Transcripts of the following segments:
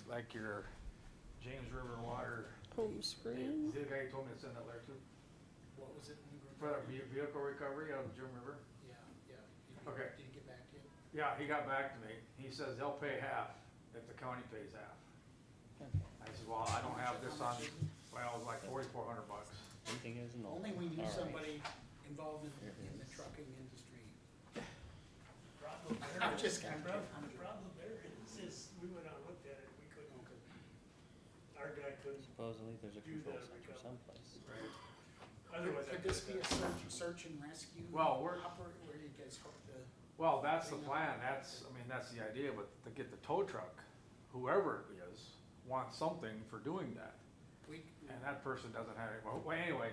like your James River Water. Home screen. The guy told me to send that letter too. What was it? For the vehicle recovery out of Jim River? Yeah. Okay. Did he get back to you? Yeah, he got back to me. He says they'll pay half if the county pays half. I said, well, I don't have this on, well, it was like $4,400. Anything is no. Only we need All right. somebody involved in the trucking industry. Problem there I'm is- just kidding. The problem there is we went out and looked at it, we couldn't, our guy couldn't. Supposedly there's a Do control that center recovery. someplace. Otherwise, Could this be a search and rescue? Well, we're- Where you guys hook the, Well, that's the plan. That's the idea, but to get the tow truck, whoever it is, wants something for doing that. And that person doesn't have it. Well, anyway,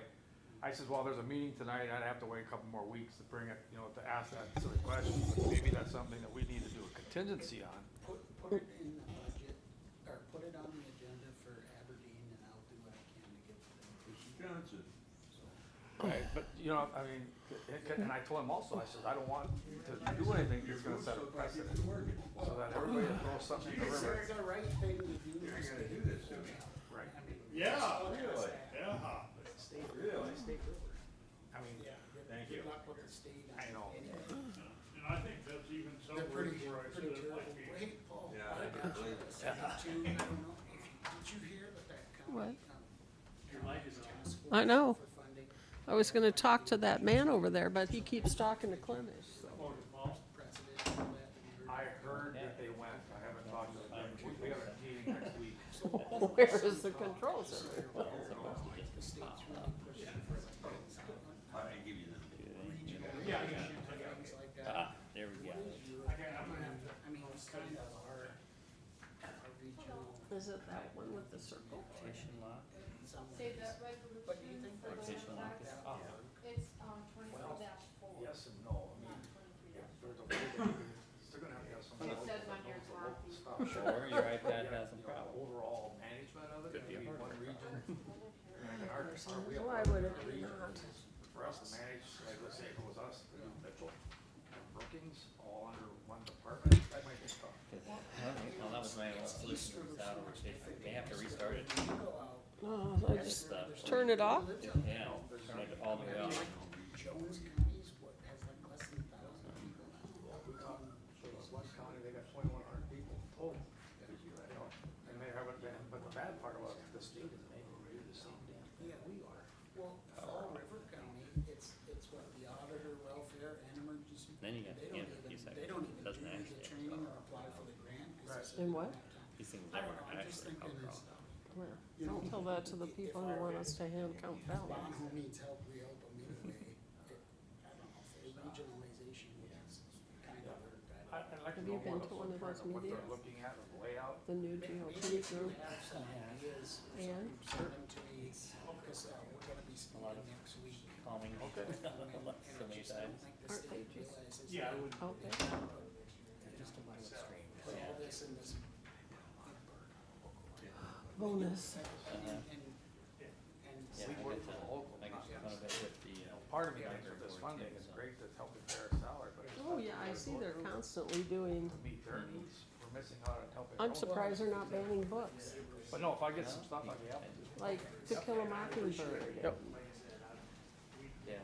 I said, well, there's a meeting tonight. I'd have to wait a couple more weeks to bring it, to ask that silly question. But maybe that's something that we need to do a contingency on. put it in the budget, or put it on the agenda for Aberdeen, and I'll do what I can to get them. Johnson. Right, but, and I told him also, I said, I don't want to do anything that's gonna set a precedent. So that everybody that throws something in the Is river. there the right thing to do? You're is gonna get do it this, pulled don't you? out? Right. I mean, Yeah, really? Yeah. State, Really? state river. I mean, Yeah. Thank good you. luck with the state. I know. Anyway. And I think that's even some They're pretty, words where I said pretty it terrible. might be. Wait, Paul, Yeah, I I got you. believe it. Send it to, I don't know, did you hear that that county? What? Your mic is on. task I know. force for funding I was gonna talk to that man over there, but he keeps talking to Clemish, so. precedent and all that, and we were- I heard that they went, I haven't talked to them. We have a meeting next week. Where is the control center? The state's really pushing for I can give you the. regional Yeah, things like that. Ah, there we go. What is your, I'm gonna have to, I mean, it's kind of our regional, Is it that one with the circle? Partition lock. some Say ways. that But do you resolution think for the Partition lock is tax, off. it's, 24-4. Yes and no, I mean, Not 23. if there's a way that they're gonna have to have some. It says on here it's local locked. stuff. Or your iPad has a problem. Overall management of it, Could be a maybe one hardware region. And our we have Why would it be not? For us to manage, like, let's say it was us, Mitchell, and Brookings, all under one department, that might be tough. Well, that was my solution to that, or they have to restart it. You go out, Oh, I just turn it off? Yeah, turn it all the way off. Jones County's what, has like less than 1,000 people now. So this one county, they got 2,100 people total. And they haven't been, but the bad part about the state is they do the same damn thing Yeah. we are. Well, Fall River County, it's what, the auditor, welfare, and emergency. Then you got They him, don't he's even, like, they don't even do doesn't the actually training or apply for the grant. 'cause Right. they said In they what? don't have time. These things I never don't know, I'm just actually come thinking across. Where? You know, Don't tell that to the if people who our- want us to hand count ballots. Bonho needs help, we help them anyway. I don't know, if regionalization is kind of where that. I'd like to Have know you been more to one of those what they're meetings? looking at, the layout. The new Maybe GOP if you group? have some ideas, or And? something, send them to me, because we're gonna be speaking next week. Calming. Okay. So many times. The Aren't they state just- realizes Yeah, I they would. Okay. Just a little strange. put all this in this. Bonus. And Yeah, We I work get for to, the local, I get not to one of it with the, Part of me thinks with this funding is great, that's helping pay our salary, but it's. Oh, yeah, I see they're constantly doing, To meet their needs, we're missing out on helping. I'm our own. surprised they're not banning books, But no, if I get some stuff, I'd be happy to. like To Kill a Mockingbird. Yep. yeah.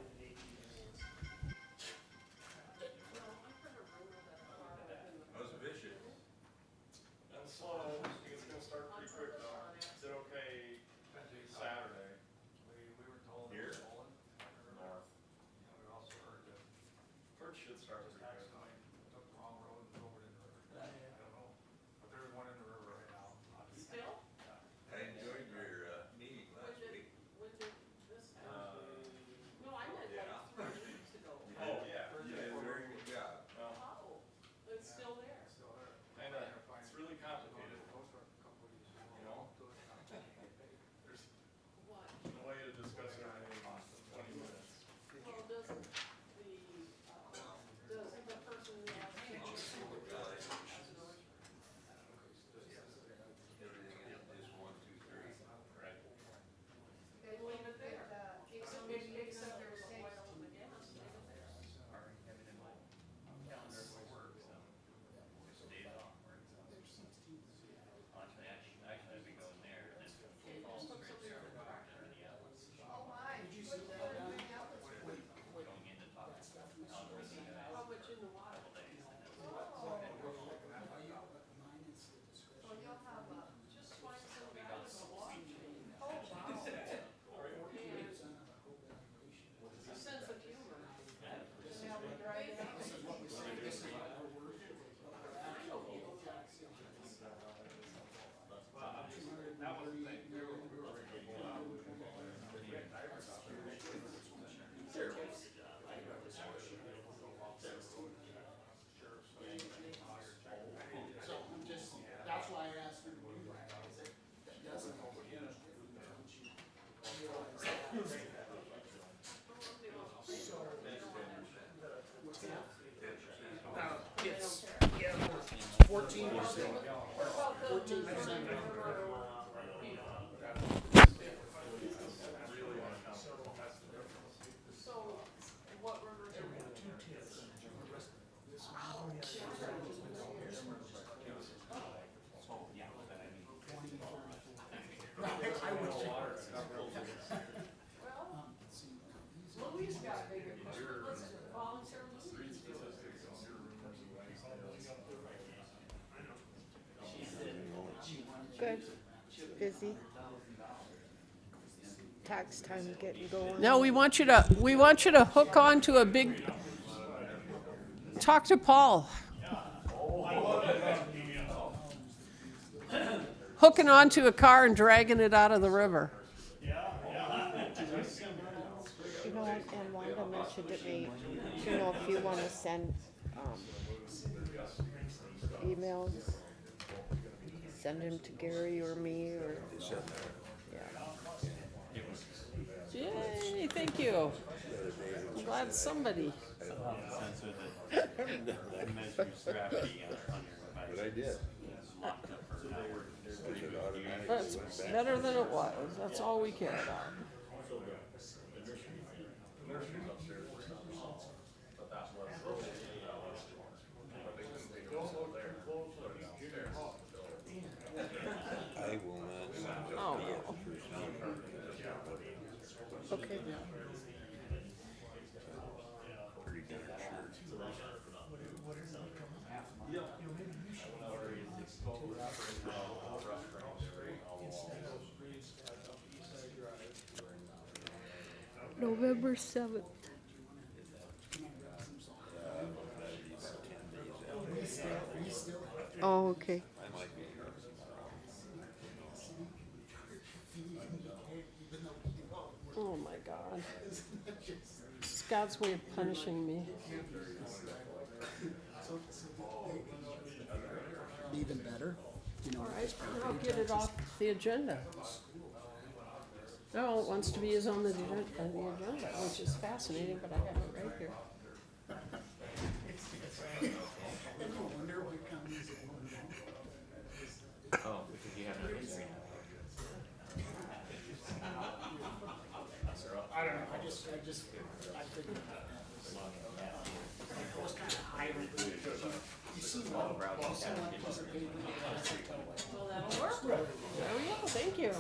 That was vicious. That's slow, it's gonna start pretty quick though. Is it okay Saturday? We were told. Here? North. We also heard that. Or it should start pretty Tax quick. line took the wrong road and drove it in the river. I don't know, but there's one in the river right now. Still? I enjoyed your, meeting last week. When did this busy. Tax time getting going. No, we want you to hook on to a big, talk to Paul. Hooking onto a car and dragging it out of the river. You know, and Wanda mentioned to me, you know, if you wanna send, emails, send them to Gary or me or, yeah. Yay, thank you. I'm glad somebody. But I did. That's better than it was. That's all we care about. I will not. Oh, Okay. Pretty darn sure. November 7th. Oh, okay. I might be here. oh my God. It's God's way of punishing me. Even better, you know. All right, I'll get it off the agenda. No, it wants to be is on the agenda, which is fascinating, but I have it right here. I wonder what counties it will go. Oh, because you have no history. I don't know, I figured it was kind of hybrid. You see one, you see one piece of paper that has it away. Well, that'll work. There we go, thank you.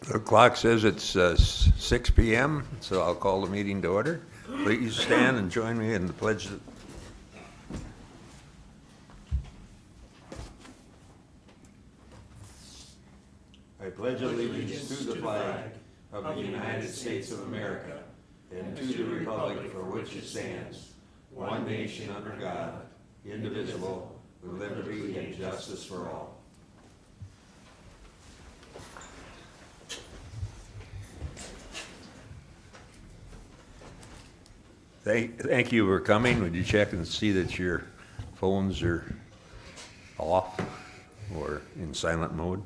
The clock says it's 6 p.m., so I'll call the meeting to order. Please stand and join me in the pledge. I pledge allegiance to the flag of the United States of America and to the republic for which it stands, one nation under God, indivisible, with liberty and justice for all. Thank you for coming. Would you check and see that your phones are off or in silent mode?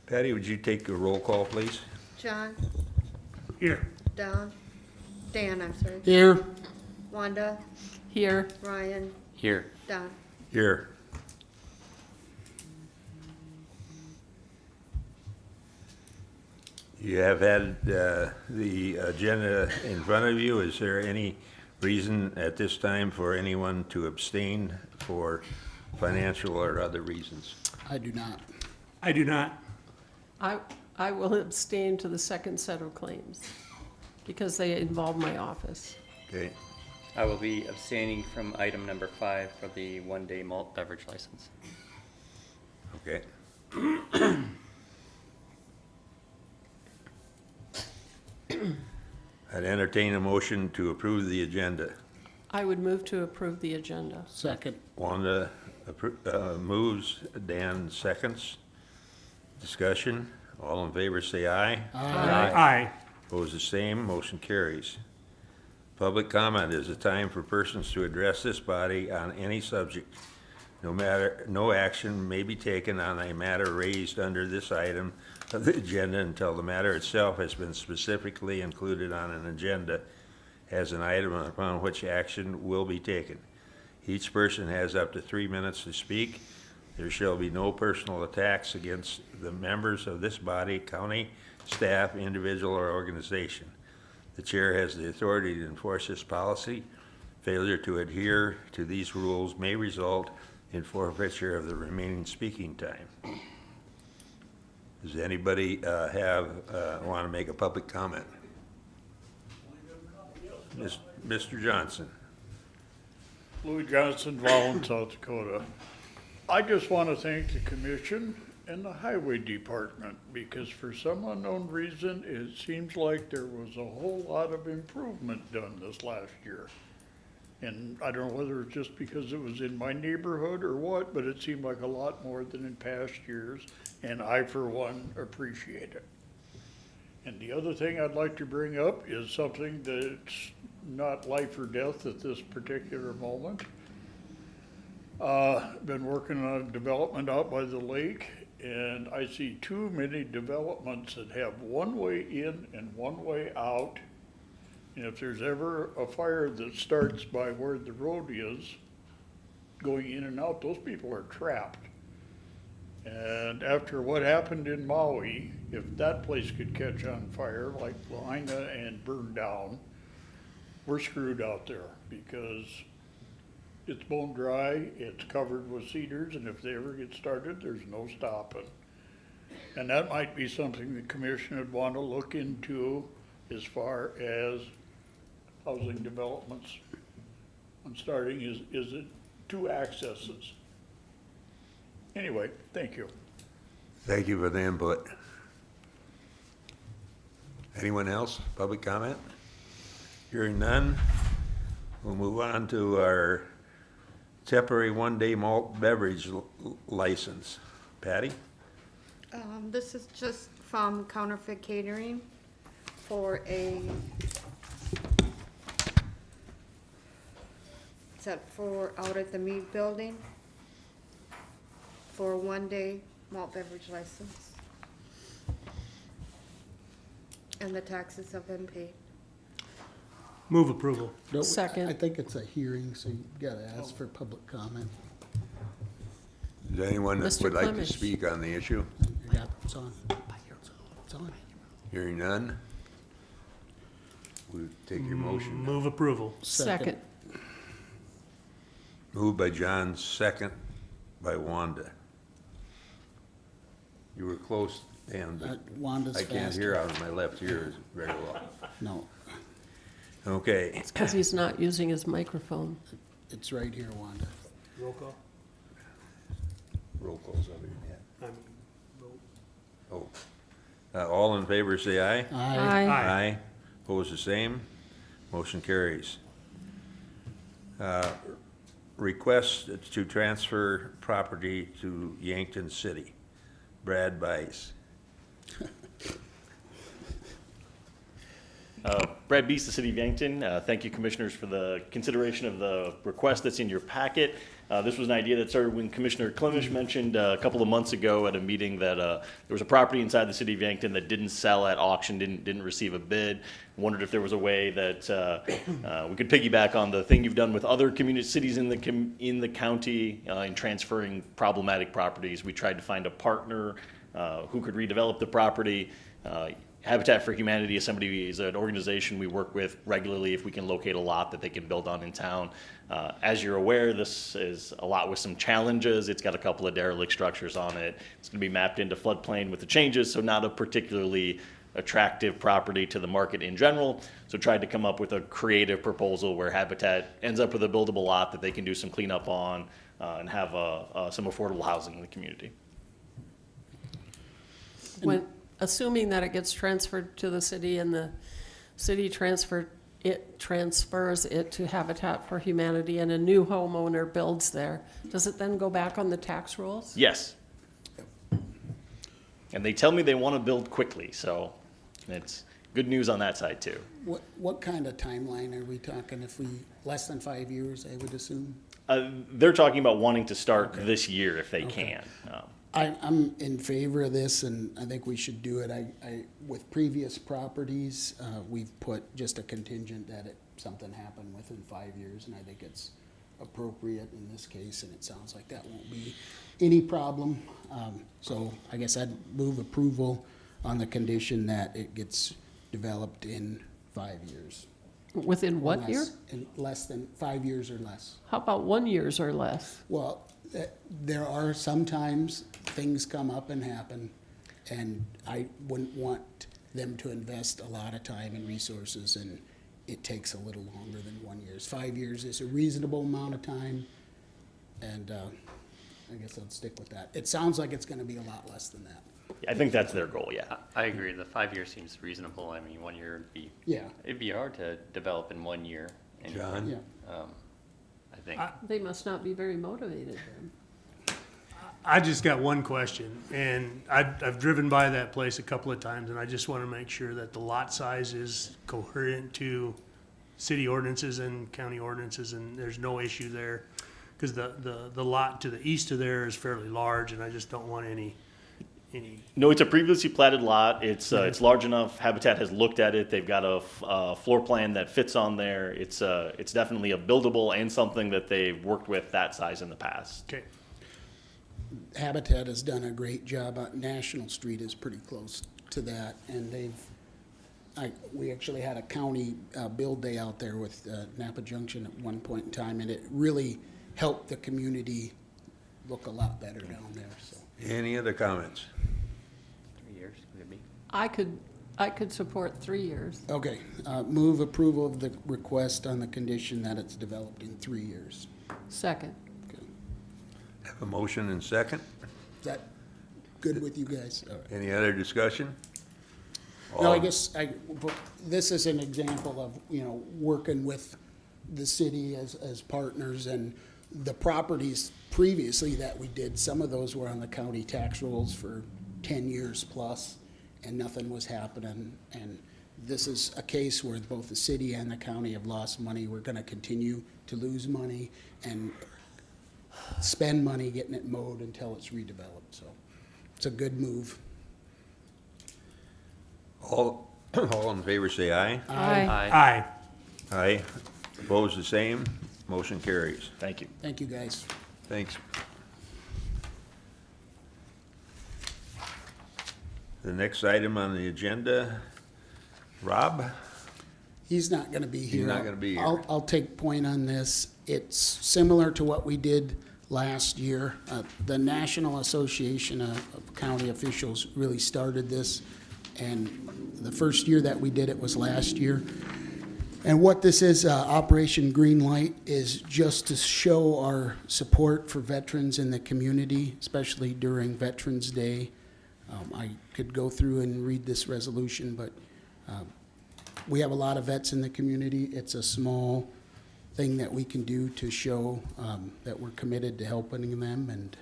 Patty, would you take a roll call, please? John, Here. Dan, I'm sorry. Here. Wanda, Here. Ryan, Here. Don. Here. You have had the agenda in front of you. Is there any reason at this time for anyone to abstain for financial or other reasons? I do not. I do not. I will abstain to the second set of claims because they involve my office. Okay. I will be abstaining from item number 5 for the one-day malt beverage license. Okay. I'd entertain a motion to approve the agenda. I would move to approve the agenda. Second. Wanda moves, Dan seconds. Discussion, all in favor say aye. Aye. Opposed the same, motion carries. Public comment is a time for persons to address this body on any subject. No action may be taken on a matter raised under this item of the agenda until the matter itself has been specifically included on an agenda as an item upon which action will be taken. Each person has up to 3 minutes to speak. There shall be no personal attacks against the members of this body, county, staff, individual, or organization. The chair has the authority to enforce this policy. Failure to adhere to these rules may result in forfeiture of the remaining speaking time. Does anybody want to make a public comment? Mr. Johnson. Louis Johnson, Volin, South Dakota. I just want to thank the commission and the highway department, because for some unknown reason, it seems like there was a whole lot of improvement done this last year. And I don't know whether it's just because it was in my neighborhood or what, but it seemed like a lot more than in past years, and I, for one, appreciate it. And the other thing I'd like to bring up is something that's not life or death at this particular moment. Been working on a development out by the lake, and I see too many developments that have one way in and one way out. And if there's ever a fire that starts by where the road is, going in and out, those people are trapped. And after what happened in Maui, if that place could catch on fire, like Lahaina, and burn down, we're screwed out there, because it's bone dry, it's covered with cedars, and if they ever get started, there's no stopping. And that might be something the commission would want to look into as far as housing developments. On starting is it 2 accesses? Anyway, thank you. Thank you for the input. Anyone else? Public comment? Hearing none, we'll move on to our temporary one-day malt beverage license. Patty? This is just from Counterfeit Catering for out at the Mead Building for a one-day malt beverage license. And the taxes have been paid. Move approval. Second. I think it's a hearing, so you gotta ask for public comment. Is there anyone that Mr. would like to Clemish. speak on the issue? Yeah, it's on. It's on. Hearing none, we'll take your motion. Move approval. Second. Moved by John, second by Wanda. You were close, Dan, but Wanda's I faster. can't hear out of my left ear very well. No, Okay, It's because he's not using his microphone. it's right here, Wanda. Roll call. roll calls over your head. I mean, vote. Oh. All in favor, say aye. Aye. Aye. Opposed, the same. Motion carries. Request to transfer property to Yankton City. Brad Bice. Brad Beast, the City of Yankton. Thank you, Commissioners, for the consideration of the request that's in your packet. This was an idea that started when Commissioner Clemish mentioned a couple of months ago at a meeting that there was a property inside the City of Yankton that didn't sell at auction, didn't receive a bid. Wondered if there was a way that we could piggyback on the thing you've done with other community cities in the county in transferring problematic properties. We tried to find a partner who could redevelop the property. Habitat for Humanity is an organization we work with regularly if we can locate a lot that they can build on in town. As you're aware, this is a lot with some challenges. It's got a couple of derelict structures on it. It's going to be mapped into floodplain with the changes, so not a particularly attractive property to the market in general. So tried to come up with a creative proposal where Habitat ends up with a buildable lot that they can do some cleanup on and have some affordable housing in the community. When, assuming that it gets transferred to the city and the city transfers it to Habitat for Humanity and a new homeowner builds there, does it then go back on the tax rolls? Yes. And they tell me they want to build quickly, so it's good news on that side too. What kind of timeline are we talking? If we, less than 5 years, I would assume? They're talking about wanting to start this year if they can. I'm in favor of this, and I think we should do it. With previous properties, we've put just a contingent that something happened within 5 years, and I think it's appropriate in this case, and it sounds like that won't be any problem. So I guess I'd move approval on the condition that it gets developed in 5 years. Within what year? In less than 5 years or less. How about 1 year or less? Well, there are sometimes things come up and happen, and I wouldn't want them to invest a lot of time and resources, and it takes a little longer than 1 year. 5 years is a reasonable amount of time, and I guess I'll stick with that. It sounds like it's gonna be a lot less than that. I think that's their goal, yeah. I agree, the 5 years seems reasonable. I mean, 1 year Yeah, it'd be hard to develop in 1 year. anyway. John? yeah. I think. They must not be very motivated then. I just got one question, and I've driven by that place a couple of times, and I just want to make sure that the lot size is coherent to city ordinances and county ordinances, and there's no issue there. Because the lot to the east of there is fairly large, and I just don't want any. No, it's a previously platted lot. It's large enough. Habitat has looked at it. They've got a floor plan that fits on there. It's definitely a buildable and something that they've worked with that size in the past. Okay. Habitat has done a great job. National Street is pretty close to that, and we actually had a county build day out there with Napa Junction at one point in time, and it really helped the community look a lot better down there, so. Any other comments? 3 years, could it be? I could support 3 years. Okay, move approval of the request on the condition that it's developed in 3 years. Second. Okay. Have a motion and second. Is that good with you guys? All right. Any other discussion? No, I All- guess this is an example of, working with the city as partners, and the properties previously that we did, some of those were on the county tax rolls for 10 years plus, and nothing was happening. And this is a case where both the city and the county have lost money. We're gonna continue to lose money and spend money getting it mowed until it's redeveloped, so it's a good move. All in favor say aye. Aye. Aye. Aye. Opposed the same. Motion carries. Thank you. Thank you, guys. Thanks. The next item on the agenda, Rob? He's not gonna be here. not gonna be here. I'll take point on this. It's similar to what we did last year. The National Association of County Officials really started this, and the first year that we did it was last year. And what this is, Operation Green Light, is just to show our support for veterans in the community, especially during Veterans Day. I could go through and read this resolution, but we have a lot of vets in the community. It's a small thing that we can do to show that we're committed to helping them, and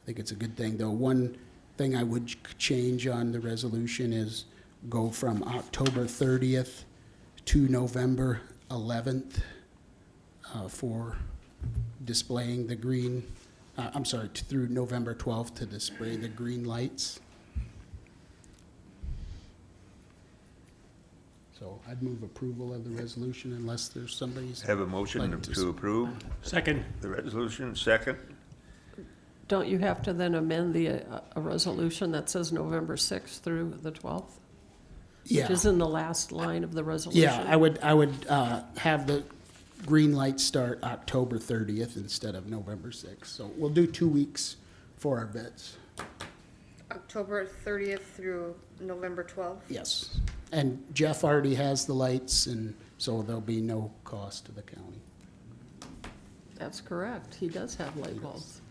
I think it's a good thing. Though one thing I would change on the resolution is go from October 30th to November 11th for displaying the green, through November 12th to display the green lights. So I'd move approval of the resolution unless there's somebody's. Have a motion Like to- to approve Second. the resolution, second. Don't you have to then amend a resolution that says November 6th through the 12th? Yeah, Which is in the last line of the resolution? yeah, I would have the green light start October 30th instead of November 6th. So we'll do 2 weeks for our vets. October 30th through November 12th. Yes, and Jeff already has the lights, and so there'll be no cost to the county. That's correct. He does have light bulbs.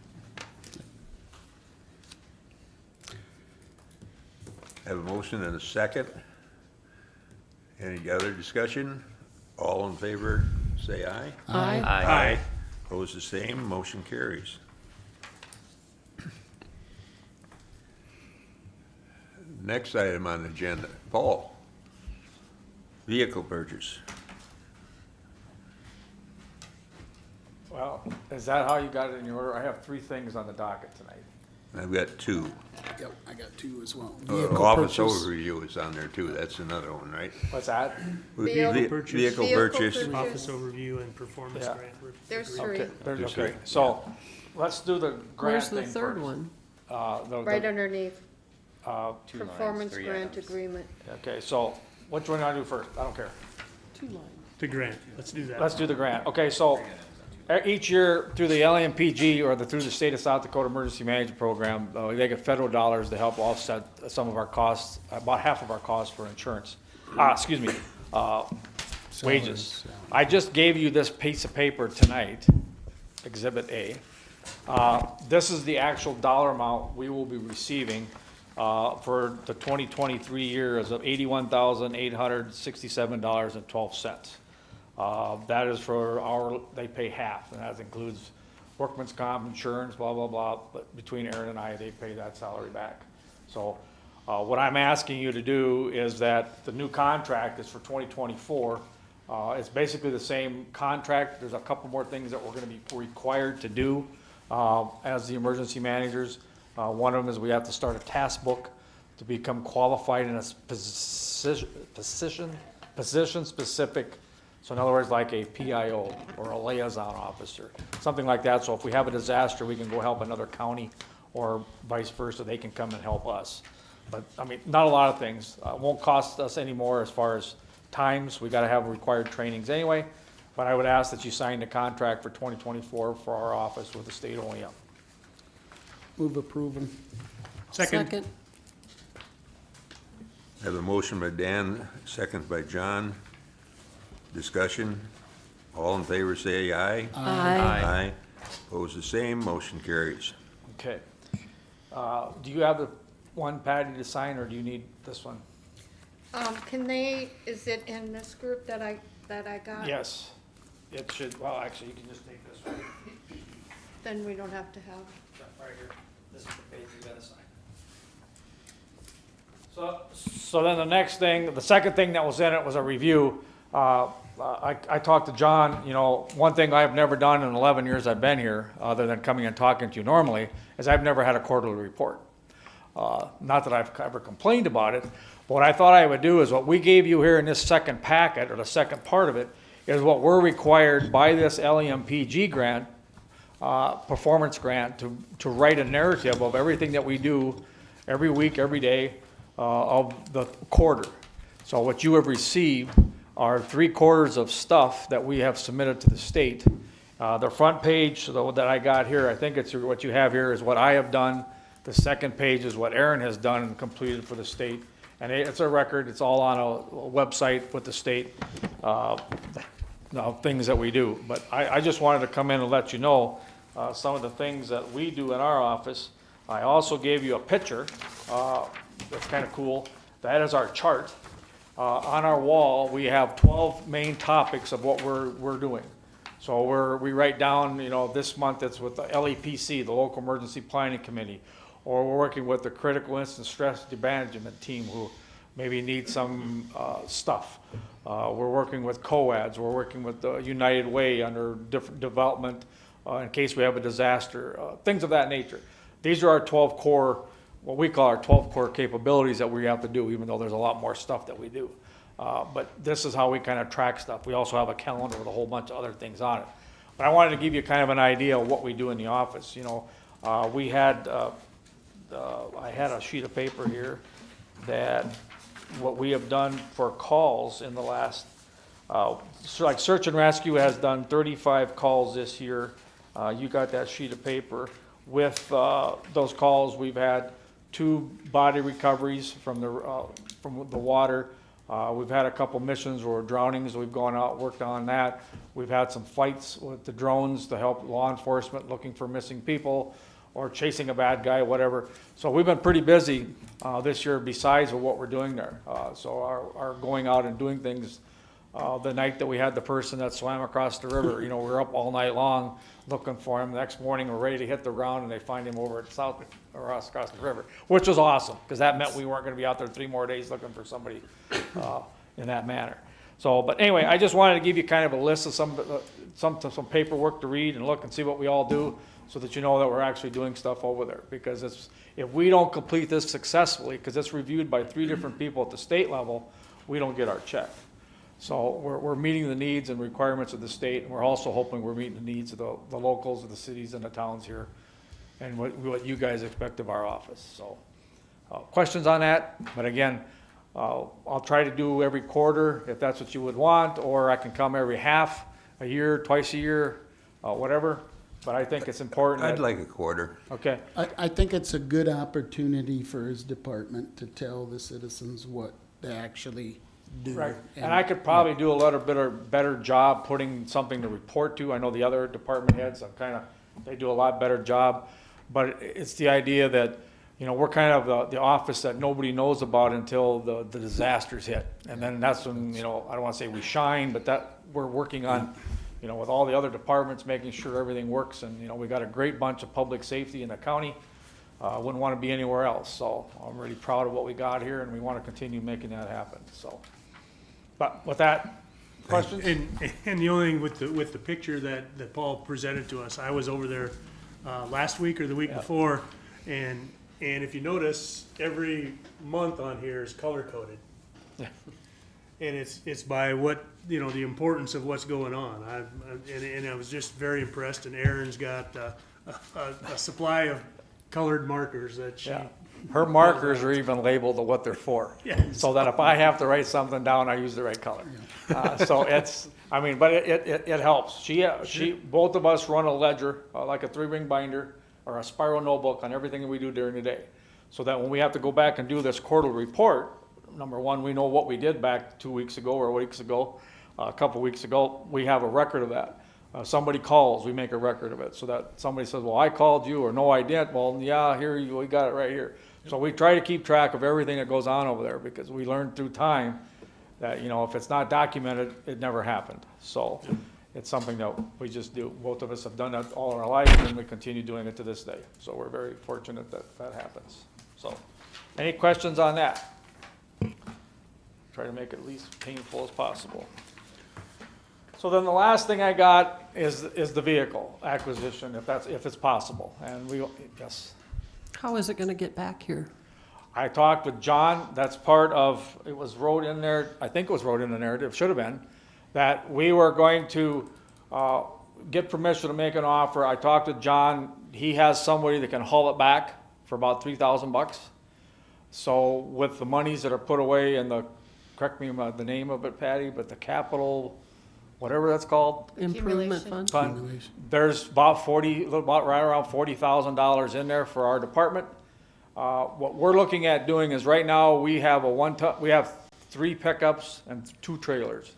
Have a motion and a second. Any other discussion? All in favor, say aye. Aye. Aye. Opposed, the same, motion carries. Next item on the agenda, Paul, vehicle purchase. Well, is that how you got it in your order? I have 3 things on the docket tonight. I've got 2. Yep, I got 2 as well. Vehicle Office purchase. overview is on there too, that's another one, right? What's that? Vehicle purchase. Vehicle Vehicle purchase, purchase. Office overview and performance Yeah. grant. There's agreement. 3, There's, Just okay, right, so, let's do the grant Where's the thing third first. one? right underneath, 2 lines, performance 3 grant items. agreement. Okay, so, which one do I do first? I don't care. 2 lines. The grant, let's do that. Let's do the grant. Okay, so each year through the LMPG or through the State of South Dakota Emergency Management Program, they get federal dollars to help offset some of our costs, about half of our costs for insurance. Wages. Salaries, yeah. I just gave you this piece of paper tonight, Exhibit A. This is the actual dollar amount we will be receiving for the 2023 year is of $81,867.12. That is for they pay half, and that includes workman's comp, insurance, blah, blah, blah. But between Aaron and I, they pay that salary back. So what I'm asking you to do is that the new contract is for 2024. It's basically the same contract. There's a couple more things that we're gonna be required to do as the emergency managers. One of them is we have to start a task book to become qualified in a position-specific. So in other words, like a PIO or a liaison officer, something like that. So if we have a disaster, we can go help another county or vice versa. They can come and help us. But I mean, not a lot of things. Won't cost us any more as far as times. We gotta have required trainings anyway. But I would ask that you sign the contract for 2024 for our office with the state OEM. Move approval. Second. I have a motion by Dan, second by John. Discussion, all in favor say aye. Aye. Opposed, the same, motion carries. Okay. Do you have the one, Patty, to sign, or do you need this one? Is it in this group that I got? Yes. It should, well, actually, you can just take this one. Then we don't have to have. Right here. This is the page you gotta sign. So then the next thing, the second thing that was in it was a review. I talked to John, you know, one thing I've never done in 11 years I've been here, other than coming and talking to you normally, is I've never had a quarterly report. Not that I've ever complained about it, but what I thought I would do is what we gave you here in this second packet, or the second part of it, is what we're required by this LEMPG grant, performance grant, to write a narrative of everything that we do every week, every day of the quarter. So what you have received are 3/4 of stuff that we have submitted to the state. The front page that I got here, I think it's what you have here is what I have done. The second page is what Aaron has done and completed for the state. And it's a record, it's all on a website with the state, things that we do. But I just wanted to come in and let you know some of the things that we do in our office. I also gave you a picture, that's kind of cool. That is our chart. On our wall, we have 12 main topics of what we're doing. So we write down, you know, this month it's with the LEPC, the Local Emergency Planning Committee, or we're working with the Critical Incident Stress Management Team who maybe need some stuff. We're working with COADs, we're working with the United Way under different development in case we have a disaster, things of that nature. These are our 12 core, what we call our 12 core capabilities that we have to do, even though there's a lot more stuff that we do. But this is how we kind of track stuff. We also have a calendar with a whole bunch of other things on it. But I wanted to give you kind of an idea of what we do in the office. You know, we had, I had a sheet of paper here that what we have done for calls in the last, like search and rescue has done 35 calls this year. You got that sheet of paper. With those calls, we've had 2 body recoveries from the water. We've had a couple missions where drownings. We've gone out, worked on that. We've had some fights with the drones to help law enforcement looking for missing people. or chasing a bad guy, whatever. So we've been pretty busy this year besides what we're doing there. So our going out and doing things, the night that we had the person that swam across the river, we were up all night long looking for him. The next morning, we're ready to hit the ground, and they find him over at south or across the river, which was awesome, because that meant we weren't going to be out there 3 more days looking for somebody in that manner. So, but anyway, I just wanted to give you kind of a list of some paperwork to read and look and see what we all do, so that you know that we're actually doing stuff over there. Because if we don't complete this successfully, because it's reviewed by 3 different people at the state level, we don't get our check. So we're meeting the needs and requirements of the state, and we're also hoping we're meeting the needs of the locals, of the cities and the towns here, and what you guys expect of our office. So questions on that? But again, I'll try to do every quarter if that's what you would want, or I can come every half a year, twice a year, whatever. But I think it's important. I'd like a quarter. Okay. I think it's a good opportunity for his department to tell the citizens what they actually do. Right, and I could probably do a better job putting something to report to. I know the other department heads, they do a lot better job. But it's the idea that, we're kind of the office that nobody knows about until the disasters hit. And then that's when, I don't want to say we shine, but that we're working on, with all the other departments, making sure everything works. And, we got a great bunch of public safety in the county. Wouldn't want to be anywhere else. So I'm really proud of what we got here, and we want to continue making that happen. So, but with that, questions? And the only thing with the picture that Paul presented to us, I was over there last week or the week before, and if you notice, every month on here is color coded. Yeah. And it's by what, the importance of what's going on. And I was just very impressed, and Erin's got a supply of colored markers that she. Yeah. Her markers are even labeled to what they're for. Yeah. So that if I have to write something down, I use the right color. So but it helps. Both of us run a ledger, like a 3-ring binder or a spiral notebook on everything that we do during the day. So that when we have to go back and do this quarterly report, number one, we know what we did back 2 weeks ago or weeks ago, a couple weeks ago, we have a record of that. Somebody calls, we make a record of it, so that somebody says, well, I called you, or no, I didn't. Well, yeah, we got it right here. So we try to keep track of everything that goes on over there, because we learned through time that, if it's not documented, it never happened. So it's something that we just do. Both of us have done that all our life, and we continue doing it to this day. So we're very fortunate that happens. So, any questions on that? Try to make it least painful as possible. So then the last thing I got is the vehicle acquisition, if it's possible. And yes. How is it gonna get back here? I talked with John, that's part of, it was wrote in there, I think it was wrote in the narrative, should have been, that we were going to get permission to make an offer. I talked with John, he has somebody that can haul it back for about $3,000. So with the monies that are put away in correct me about the name of it, Patty, but the capital, whatever that's called. Improvement fund? There's about right around $40,000 in there for our department. What we're looking at doing is right now we have we have 3 pickups and 2 trailers.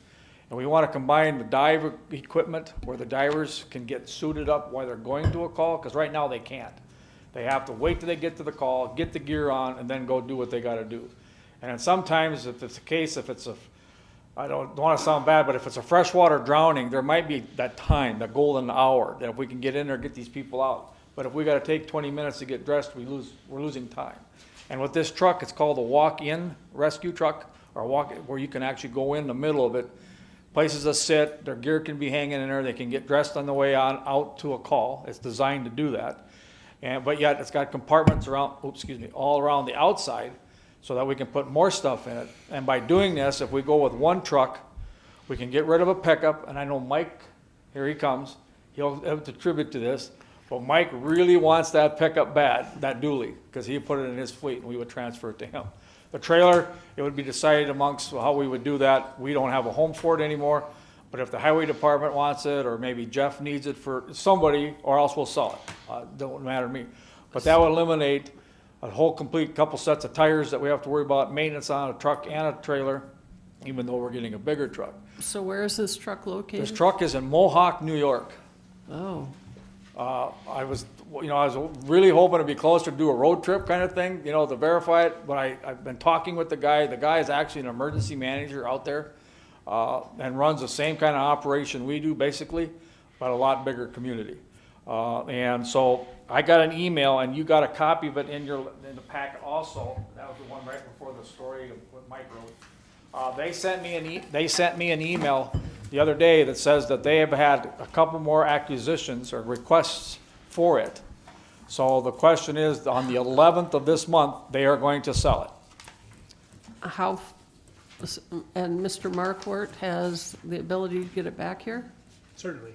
And we want to combine the dive equipment where the divers can get suited up while they're going to a call, because right now they can't. They have to wait till they get to the call, get the gear on, and then go do what they got to do. And then sometimes if it's the case, I don't want to sound bad, but if it's a freshwater drowning, there might be that time, that golden hour, that if we can get in there, get these people out. But if we got to take 20 minutes to get dressed, we're losing time. And with this truck, it's called a walk-in rescue truck, or where you can actually go in the middle of it, places to sit, their gear can be hanging in there, they can get dressed on the way out to a call. It's designed to do that. But yet it's got compartments all around the outside, so that we can put more stuff in it. And by doing this, if we go with one truck, we can get rid of a pickup. And I know Mike, here he comes, he'll contribute to this, but Mike really wants that pickup bad, that dually, because he put it in his fleet and we would transfer it to him. The trailer, it would be decided amongst how we would do that. We don't have a home for it anymore, but if the highway department wants it, or maybe Jeff needs it for somebody, or else we'll sell it. Don't matter to me. But that would eliminate a whole complete couple sets of tires that we have to worry about maintenance on a truck and a trailer, even though we're getting a bigger truck. So where is this truck located? This truck is in Mohawk, New York. Oh, you know, I was really hoping to be closer to do a road trip kind of thing, you know, to verify it, but I've been talking with the guy. The guy is actually an emergency manager out there, and runs the same kind of operation we do, basically, but a lot bigger community. And so I got an email, and you got a copy of it in the packet also. That was the one right before the story of what Mike wrote. They sent me an email the other day that says that they have had a couple more acquisitions or requests for it. So the question is, on the 11th of this month, they are going to sell it. How, and Mr. Markwart has the ability to get it back here? Certainly.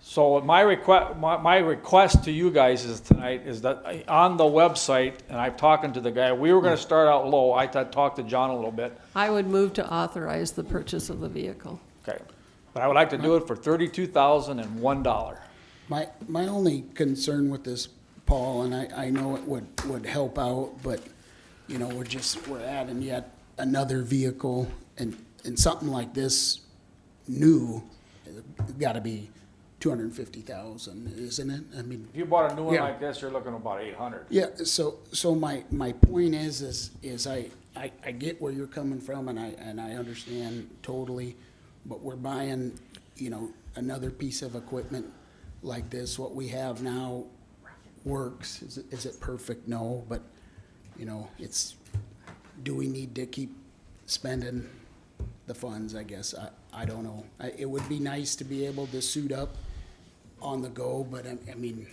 So my request to you guys is tonight is that on the website, and I've talking to the guy, we were gonna start out low. I talked to John a little bit. I would move to authorize the purchase of the vehicle. Okay. But I would like to do it for $32,001. My only concern with this, Paul, and I know it would help out, but, you know, we're adding yet another vehicle, and something like this new, gotta be 250,000, isn't it? I mean. If you bought a new one Yeah. like this, you're looking at about 800. Yeah, so my point is I get where you're coming from, and I understand totally, but we're buying, you know, another piece of equipment like this. What we have now works. Is it perfect? No, but, you know, do we need to keep spending the funds, I guess? I don't know. It would be nice to be able to suit up on the go, but I mean,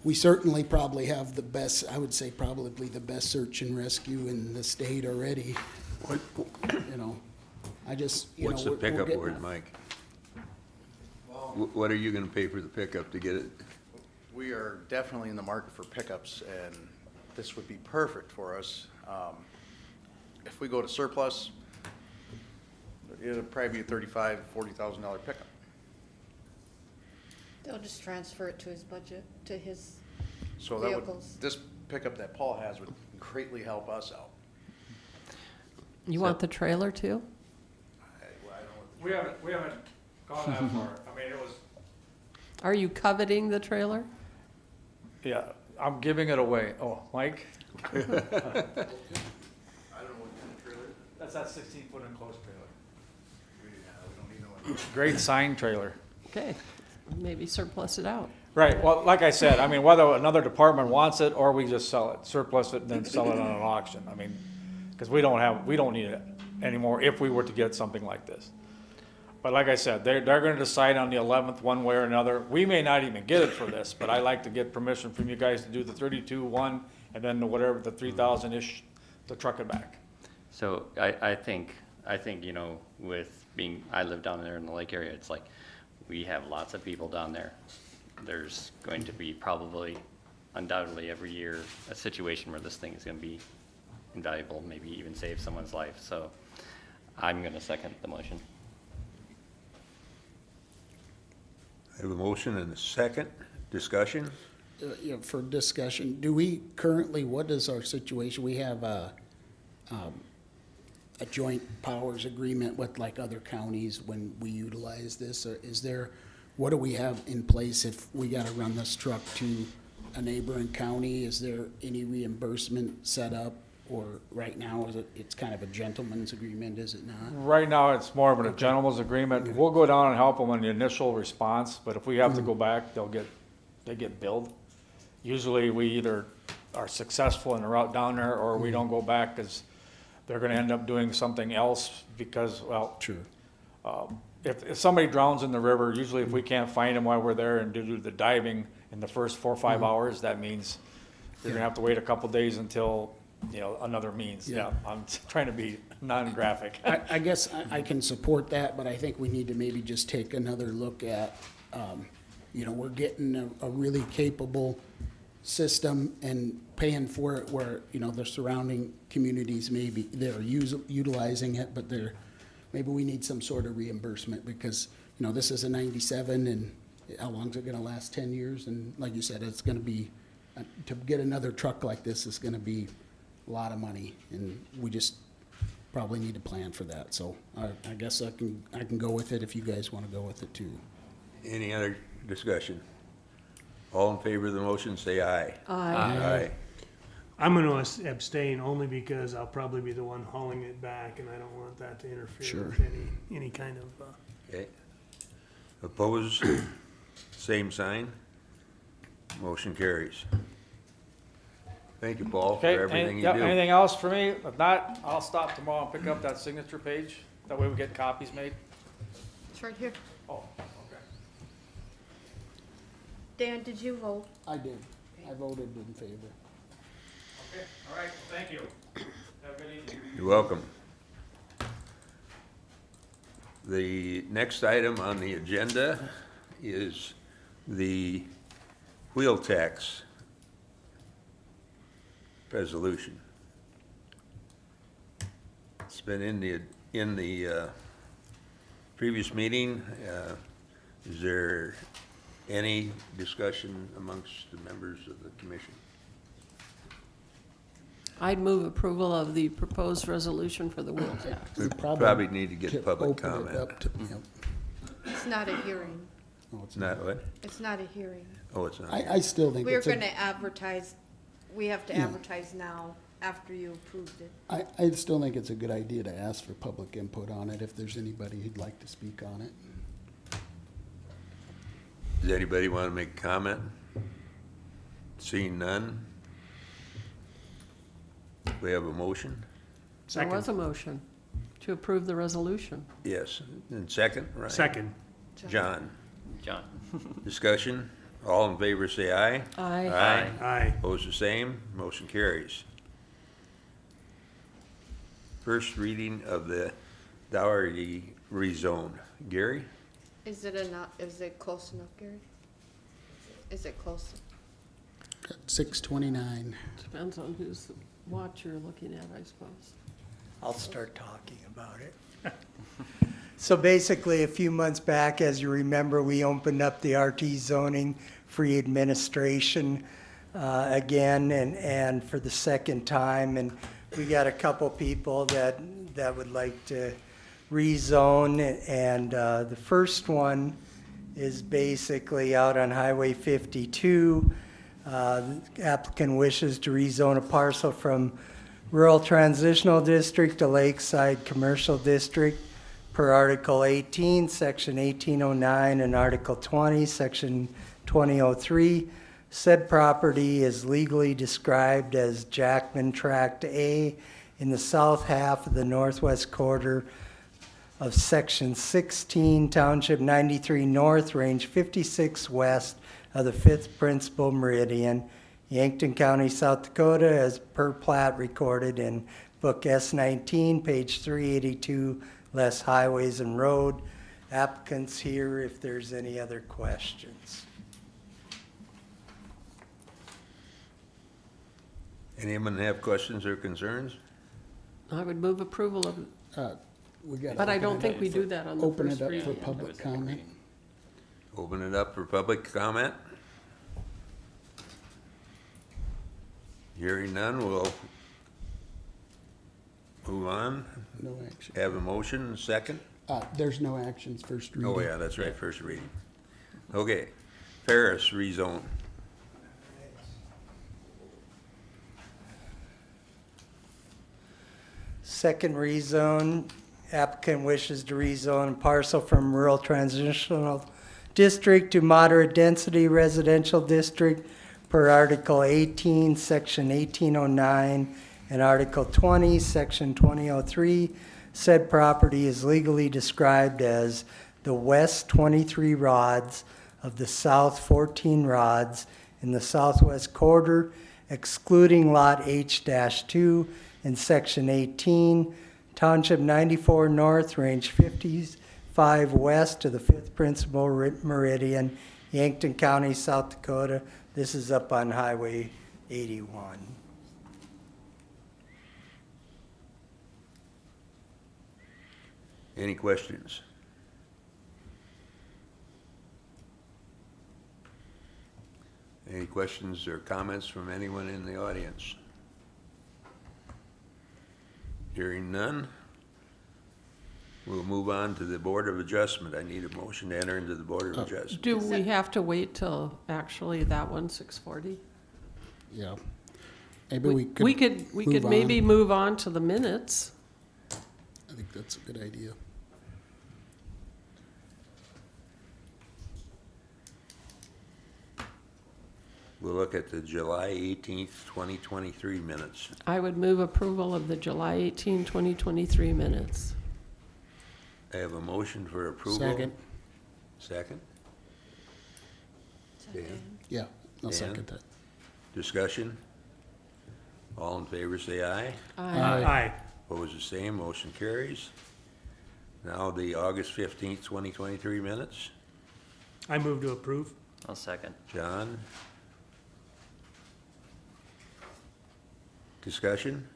we certainly probably have the best, I would say probably the best search and rescue in the state already. You know, I just, you know. What's the we're pickup getting- worth, Mike? What are you gonna pay for the pickup to get it? We are definitely in the market for pickups, and this would be perfect for us. If we go to surplus, it'll probably be a $35,000, $40,000 pickup. They'll just transfer it to his budget, to his So that would, vehicles. this pickup that Paul has would greatly help us out. You want the trailer too? We haven't gone that far. I mean, it was, Are you coveting the trailer? yeah, I'm giving it away. Oh, Mike? I don't know what kind of trailer. That's that 16-foot enclosed trailer. We don't need no one. Great sign trailer. Okay, maybe surplus it out. Right, well, like I said, I mean, whether another department wants it or we just sell it, surplus it, and then sell it on an auction. I mean, because we don't need it anymore if we were to get something like this. But like I said, they're gonna decide on the 11th, one way or another. We may not even get it for this, but I like to get permission from you guys to do the 32-1, and then the whatever, the 3,000-ish, to truck it back. So I think, you know, with being, I live down there in the lake area, it's like, we have lots of people down there. There's going to be probably, undoubtedly, every year, a situation where this thing is gonna be invaluable, maybe even save someone's life. So I'm gonna second the motion. I have a motion and a second. Discussion? Yeah, for discussion, do we currently, what is our situation? We have a joint powers agreement with like other counties when we utilize this, or is there, what do we have in place if we gotta run this truck to a neighboring county? Is there any reimbursement set up, or right now it's kind of a gentleman's agreement, is it not? Right now, it's more of a gentleman's agreement. We'll go down and help them on the initial response, but if we have to go back, they get billed. Usually, we either are successful in the route down there, or we don't go back because they're gonna end up doing something else because, well. True. If somebody drowns in the river, usually if we can't find them while we're there and do the diving in the first 4 or 5 hours, that means you're gonna have to wait a couple days until, you know, another means. Yeah. Yeah, I'm trying to be non-graphic. I guess I can support that, but I think we need to maybe just take another look at, you know, we're getting a really capable system and paying for it where, you know, the surrounding communities maybe they're utilizing it, but maybe we need some sort of reimbursement because, you know, this is a 97 and how long is it gonna last? 10 years? And like you said, it's gonna be, to get another truck like this is gonna be a lot of money, and we just probably need to plan for that. So I guess I can go with it if you guys wanna go with it too. Any other discussion? All in favor of the motion, say aye. Aye. I'm gonna abstain only because I'll probably be the one hauling it back, and I don't want that to interfere Sure. with any kind of, Okay. Opposed? Same sign. Motion carries. Thank you, Paul, for Okay, everything you yeah, do. anything else for me? If not, I'll stop tomorrow and pick up that signature page. That way we get copies made. It's right here. Oh, okay. Dan, did you vote? I did. I voted in favor. Okay, all right, thank you. Have a good evening. You're welcome. The next item on the agenda is the wheel tax resolution. It's been in the previous meeting. Is there any discussion amongst the members of the commission? I'd move approval of the proposed resolution for the wheel tax. We probably need to get public Open it comment. up to- yep. It's not a hearing. No, it's It's not what? It's not a hearing. Oh, it's not. I still think We're it's a, gonna advertise, we have to Yeah. advertise now after you approved it. I still think it's a good idea to ask for public input on it if there's anybody who'd like to speak on it. Does anybody want to make a comment? Seeing none? We have a motion? There was a motion to approve the resolution. Yes. And second, right? second. John. John? Discussion? All in favor say aye. Aye. Aye. Aye. Opposed the same, motion carries. First reading of the Dougherty rezone. Gary? Is it enough, is it close enough, Gary? Is it close? 6:29. Depends on whose watch you're looking at, I suppose. I'll start talking about it. So basically, a few months back, as you remember, we opened up the RT zoning free administration again and for the second time. And we got a couple people that would like to rezone. And the first one is basically out on Highway 52. The applicant wishes to rezone a parcel from Rural Transitional District to Lakeside Commercial District per Article 18, Section 1809, and Article 20, Section 2003. Said property is legally described as Jackman Tract A in the south half of the northwest quarter of Section 16, Township 93 North, Range 56 West of the 5th Principal Meridian, Yankton County, South Dakota, as per plat recorded in Book S19, page 382, less highways and road. Applicants here if there's any other questions. Anyone have questions or concerns? I would move approval of, We gotta but I open don't it think up we for- do that on the Open first it up for reading. public comment. Open it up for public comment. Hearing none, we'll move on. No action. Have a motion, second? There's no actions, first reading. Oh, yeah, that's right, first reading. Okay, Paris rezone. Second rezone, applicant wishes to rezone a parcel from rural transitional district to moderate density residential district per Article 18, Section 1809, and Article 20, Section 2003. Said property is legally described as the west 23 rods of the south 14 rods in the southwest quarter, excluding Lot H-2 in Section 18, Township 94 North, Range 55 West to the 5th Principal Meridian, Yankton County, South Dakota. This is up on Highway 81. Any questions? Any questions or comments from anyone in the audience? Hearing none. We'll move on to the Board of Adjustment. I need a motion to enter into the Board of Adjustment. Do we have to wait till actually that one, 6:40? Yeah. Maybe we could. We could move maybe on. move on to the minutes. I think that's a good idea. We'll look at the July 18th, 2023 minutes. I would move approval of the July 18, 2023 minutes. I have a motion for approval. Second. Second? Dan? Yeah, I'll Dan? second that. Discussion? All in favor say aye. Aye. Opposed the same, motion carries. Now the August 15th, 2023 minutes. I move to approve. I'll second. John? Discussion?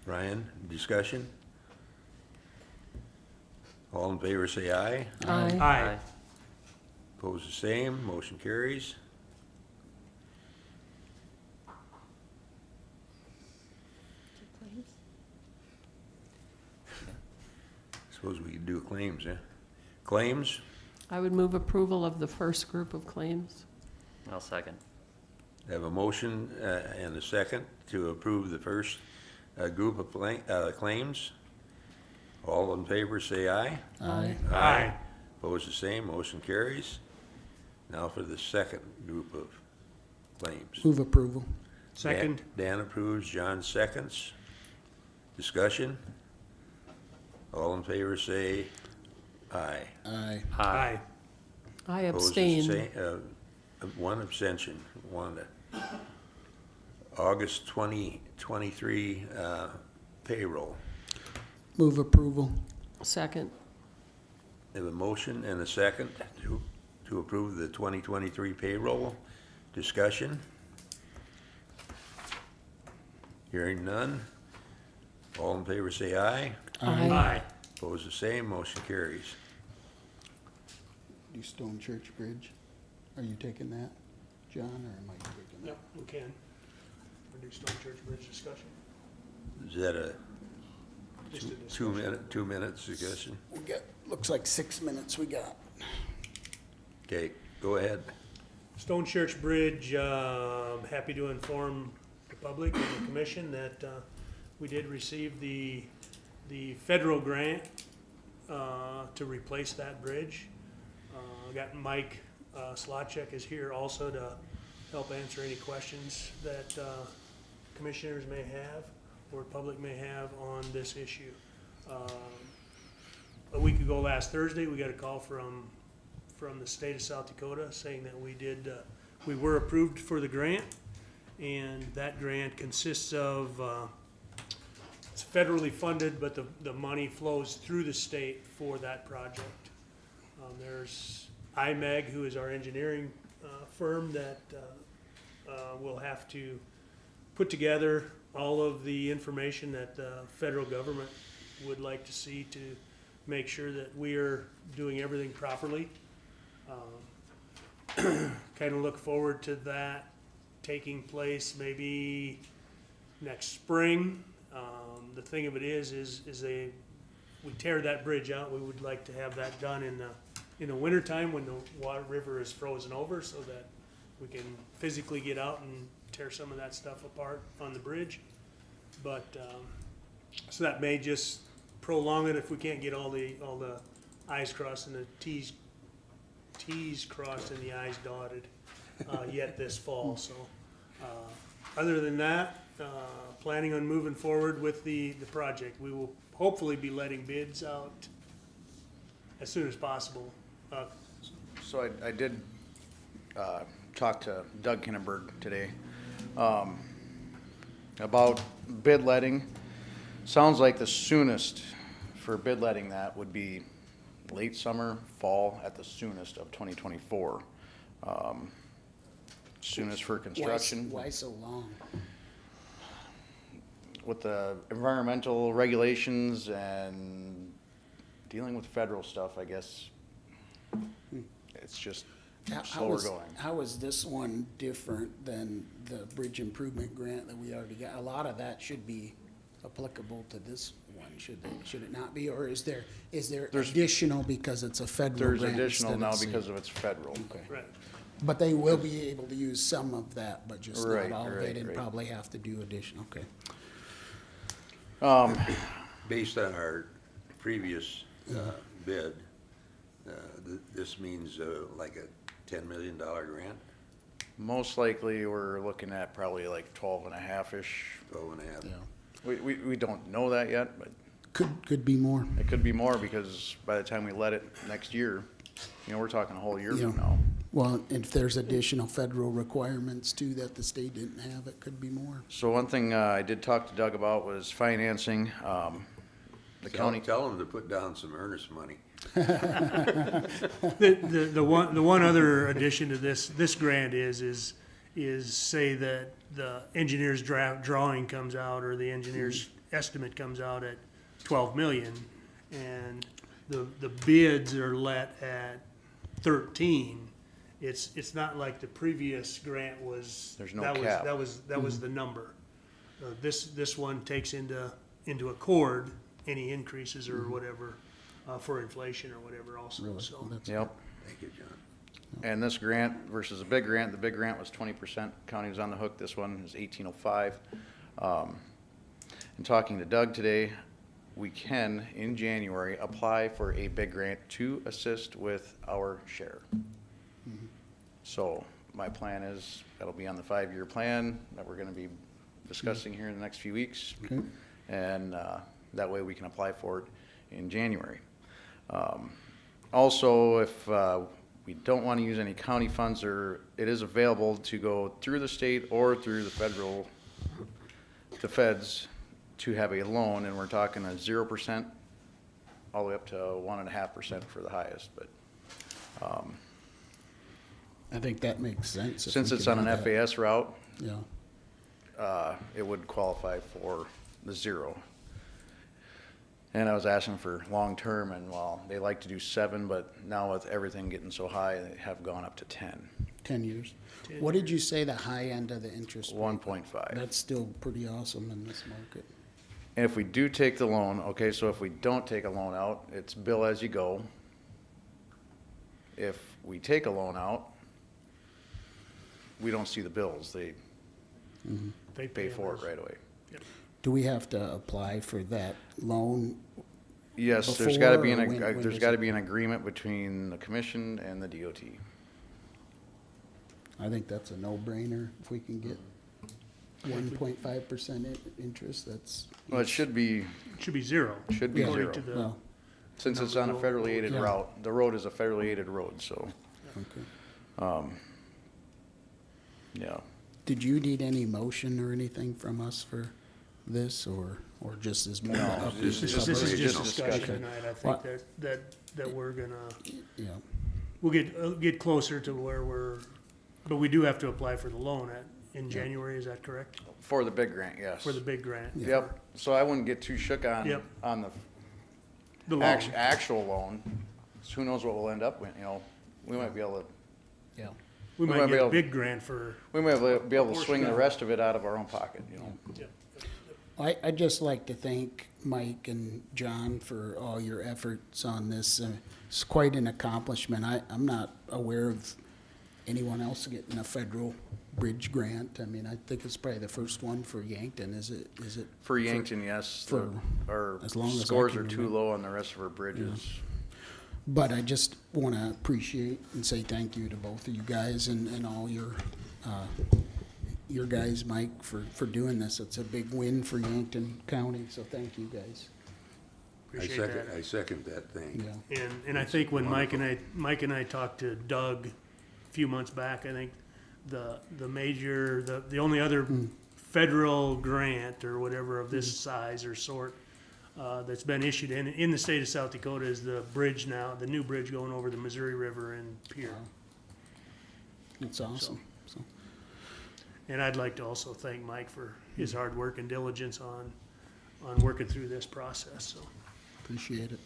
Ryan, discussion? All in favor say aye. Aye. Aye. Opposed the same, motion carries. Suppose we could do claims, eh? Claims? I would move approval of the first group of claims. I'll second. I have a motion and a second to approve the first group of claims. All in favor say aye. Aye. Aye. Opposed the same, motion carries. Now for the second group of claims. Move approval. Second. Dan approves, John seconds. Discussion? All in favor say aye. Aye. Aye. I Opposed the abstain. same, one abstention, Wanda. August 2023 payroll. Move approval. Second. I have a motion and a second to approve the 2023 payroll. Discussion? Hearing none. All in favor say aye. Aye. Opposed the same, motion carries. Do Stone Church Bridge. Are you taking that, John, or am I taking that? Yep, we can. We'll do Stone Church Bridge discussion. Is that a Just a two discussion. 2 minute suggestion? We got, looks like 6 minutes we got. Okay, go ahead. Stone Church Bridge, happy to inform the public and the commission that we did receive the federal grant to replace that bridge. Got Mike Slotchek is here also to help answer any questions that commissioners may have or public may have on this issue. A week ago last Thursday, we got a call from the state of South Dakota saying that we were approved for the grant, and that grant consists of, it's federally funded, but the money flows through the state for that project. There's IMEG, who is our engineering firm that will have to put together all of the information that the federal government would like to see to make sure that we are doing everything properly. Kind of look forward to that taking place maybe next spring. The thing of it is we tear that bridge out. We would like to have that done in the wintertime when the water river is frozen over, so that we can physically get out and tear some of that stuff apart on the bridge. But so that may just prolong it if we can't get all the I's crossed and the T's crossed and the I's dotted yet this fall. So other than that, planning on moving forward with the project. We will hopefully be letting bids out as soon as possible. So I did talk to Doug Kinnenberg today about bid letting. Sounds like the soonest for bid letting that would be late summer, fall at the soonest of 2024. Soonest for construction. Why so long? With the environmental regulations and dealing with federal stuff, I guess it's just slower going. How is this one different than the bridge improvement grant that we already got? A lot of that should be applicable to this one. one, should it not be, or is there There's- additional because it's a federal There's grant additional instead now of state? because of it's federal. Okay. Right. But they will be able to use some of that, but just Right, not all of right, it, and right. probably have to do additional, okay. Based on our previous bid, this means like a $10 million grant, Most likely, we're looking at probably like 12 and a half-ish. 12 and a half. Yeah. We don't know that yet, but Could be more. it could be more because by the time we let it next year, we're talking a whole year Yeah. from now. Well, if there's additional federal requirements too that the state didn't have, it could be more. So one thing I did talk to Doug about was financing. The county, Tell them to put down some earnest money. The one other addition to this grant is say that the engineer's drawing comes out or the engineer's estimate comes out at 12 million and the bids are let at 13. It's not like the previous grant was. There's no that cap. That was the number. This one takes into accord any increases or whatever for inflation or whatever also. Really? So That's- yep. Thank you, John. And this grant versus the big grant was 20%. County was on the hook. This one is 1805. And talking to Doug today, we can, in January, apply for a big grant to assist with our share. So my plan is, that'll be on the 5-year plan that we're gonna be discussing here in the next few weeks. Okay. And that way we can apply for it in January. Also, if we don't want to use any county funds, or it is available to go through the state or through the feds to have a loan, and we're talking a 0% all the way up to 1.5% for the highest, but I think that makes sense. if since we it's can on do an that. FAS route, Yeah, it would qualify for the 0. And I was asking for long-term, and they like to do 7, but now with everything getting so high, they have gone up to 10. 10 years. What did you say the high end of the interest rate? 1.5. That's still pretty awesome in this market. And if we do take the loan, okay, so if we don't take a loan out, it's bill as you go. If we take a loan out, we don't see the bills. They pay for it right away. Do we have to apply for that loan? Yes, there's gotta be Before, or when there's does gotta it- be an agreement between the commission and the DOT. I think that's a no-brainer. If we can get 1.5% interest, that's. Well, it should be it should be 0. Should be according 0. to the- Well, Since it's on a federally aided Yeah. route, the road is a federally aided road, so, okay. yeah. Did you need any motion or anything from us for this, or just as more? No, of a this This is is coverage? just Original discussion discussion. tonight. I Well- think that we're gonna, Yeah, we'll get closer to where but we do have to apply for the loan in January, is that correct? For the big grant, yes. For the big grant? Yep, so I wouldn't get too shook Yep. on the The loan. actual loan. So who knows what we'll end up with, we might be able to, yeah. We we might might be get a able- big grant for, we might be able to swing the rest of it out of our own pocket, yeah. I'd just like to thank Mike and John for all your efforts on this. It's quite an accomplishment. I'm not aware of anyone else getting a federal bridge grant. I mean, I think it's probably the first one for Yankton, is it? For Yankton, yes, for- our as long as I scores can are too remember. low on the rest of our bridges. But I just want to appreciate and say thank you to both of you guys and all your guys, Mike, for doing this. It's a big win for Yankton County, so thank you guys. Appreciate that. I second that thing. Yeah. And I think when Mike and I talked to Doug a few months back, I think the only other federal grant or whatever of this size or sort that's been issued in the state of South Dakota is the bridge now, the new bridge going over the Missouri River in Pierre. It's awesome. So, And I'd like to also thank Mike for his hard work and diligence on working through this process, so. appreciate it.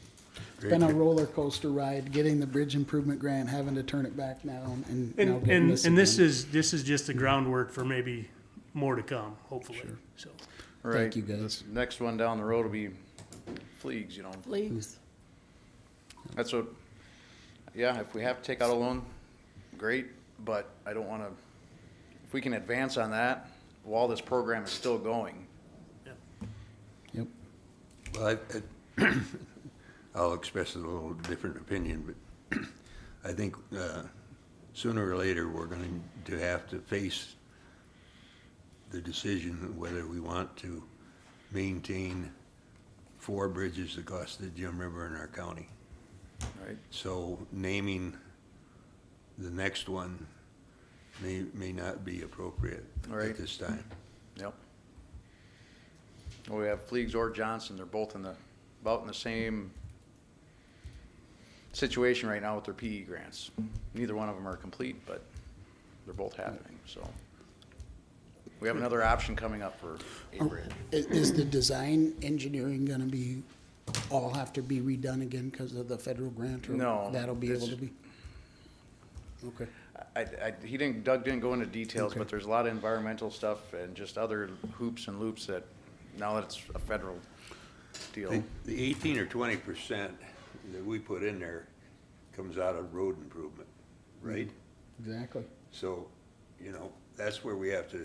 It's been a roller coaster ride, getting the bridge improvement grant, having to turn it back now, and now getting this. And this again. is just the groundwork for maybe more to come, hopefully, Sure. so. Right. Thank you, guys. Next one down the road will be fleas, you know. Leagues. That's what, yeah, if we have to take out a loan, great, but I don't wanna, if we can advance on that while this program is still going. Yep. Well, I'll express a little different opinion, but I think sooner or later, we're going to have to face the decision whether we want to maintain 4 bridges across the Jim River in our county. Right. So naming the next one may not be appropriate Right. at this time. Yep. Well, we have Fleegs or Johnson, they're both about in the same situation right now with their PE grants. Neither one of them are complete, but they're both happening, so. We have another option coming up for a bridge. Is the design engineering gonna be, all have to be redone again because of the federal grant? Or No, that'll be it's- able to be? Okay. Doug didn't go into details, Okay. but there's a lot of environmental stuff and just other hoops and loops that, now that it's a federal deal. The 18 or 20% that we put in there comes out of road improvement, right? Exactly. So, you know, that's where we have to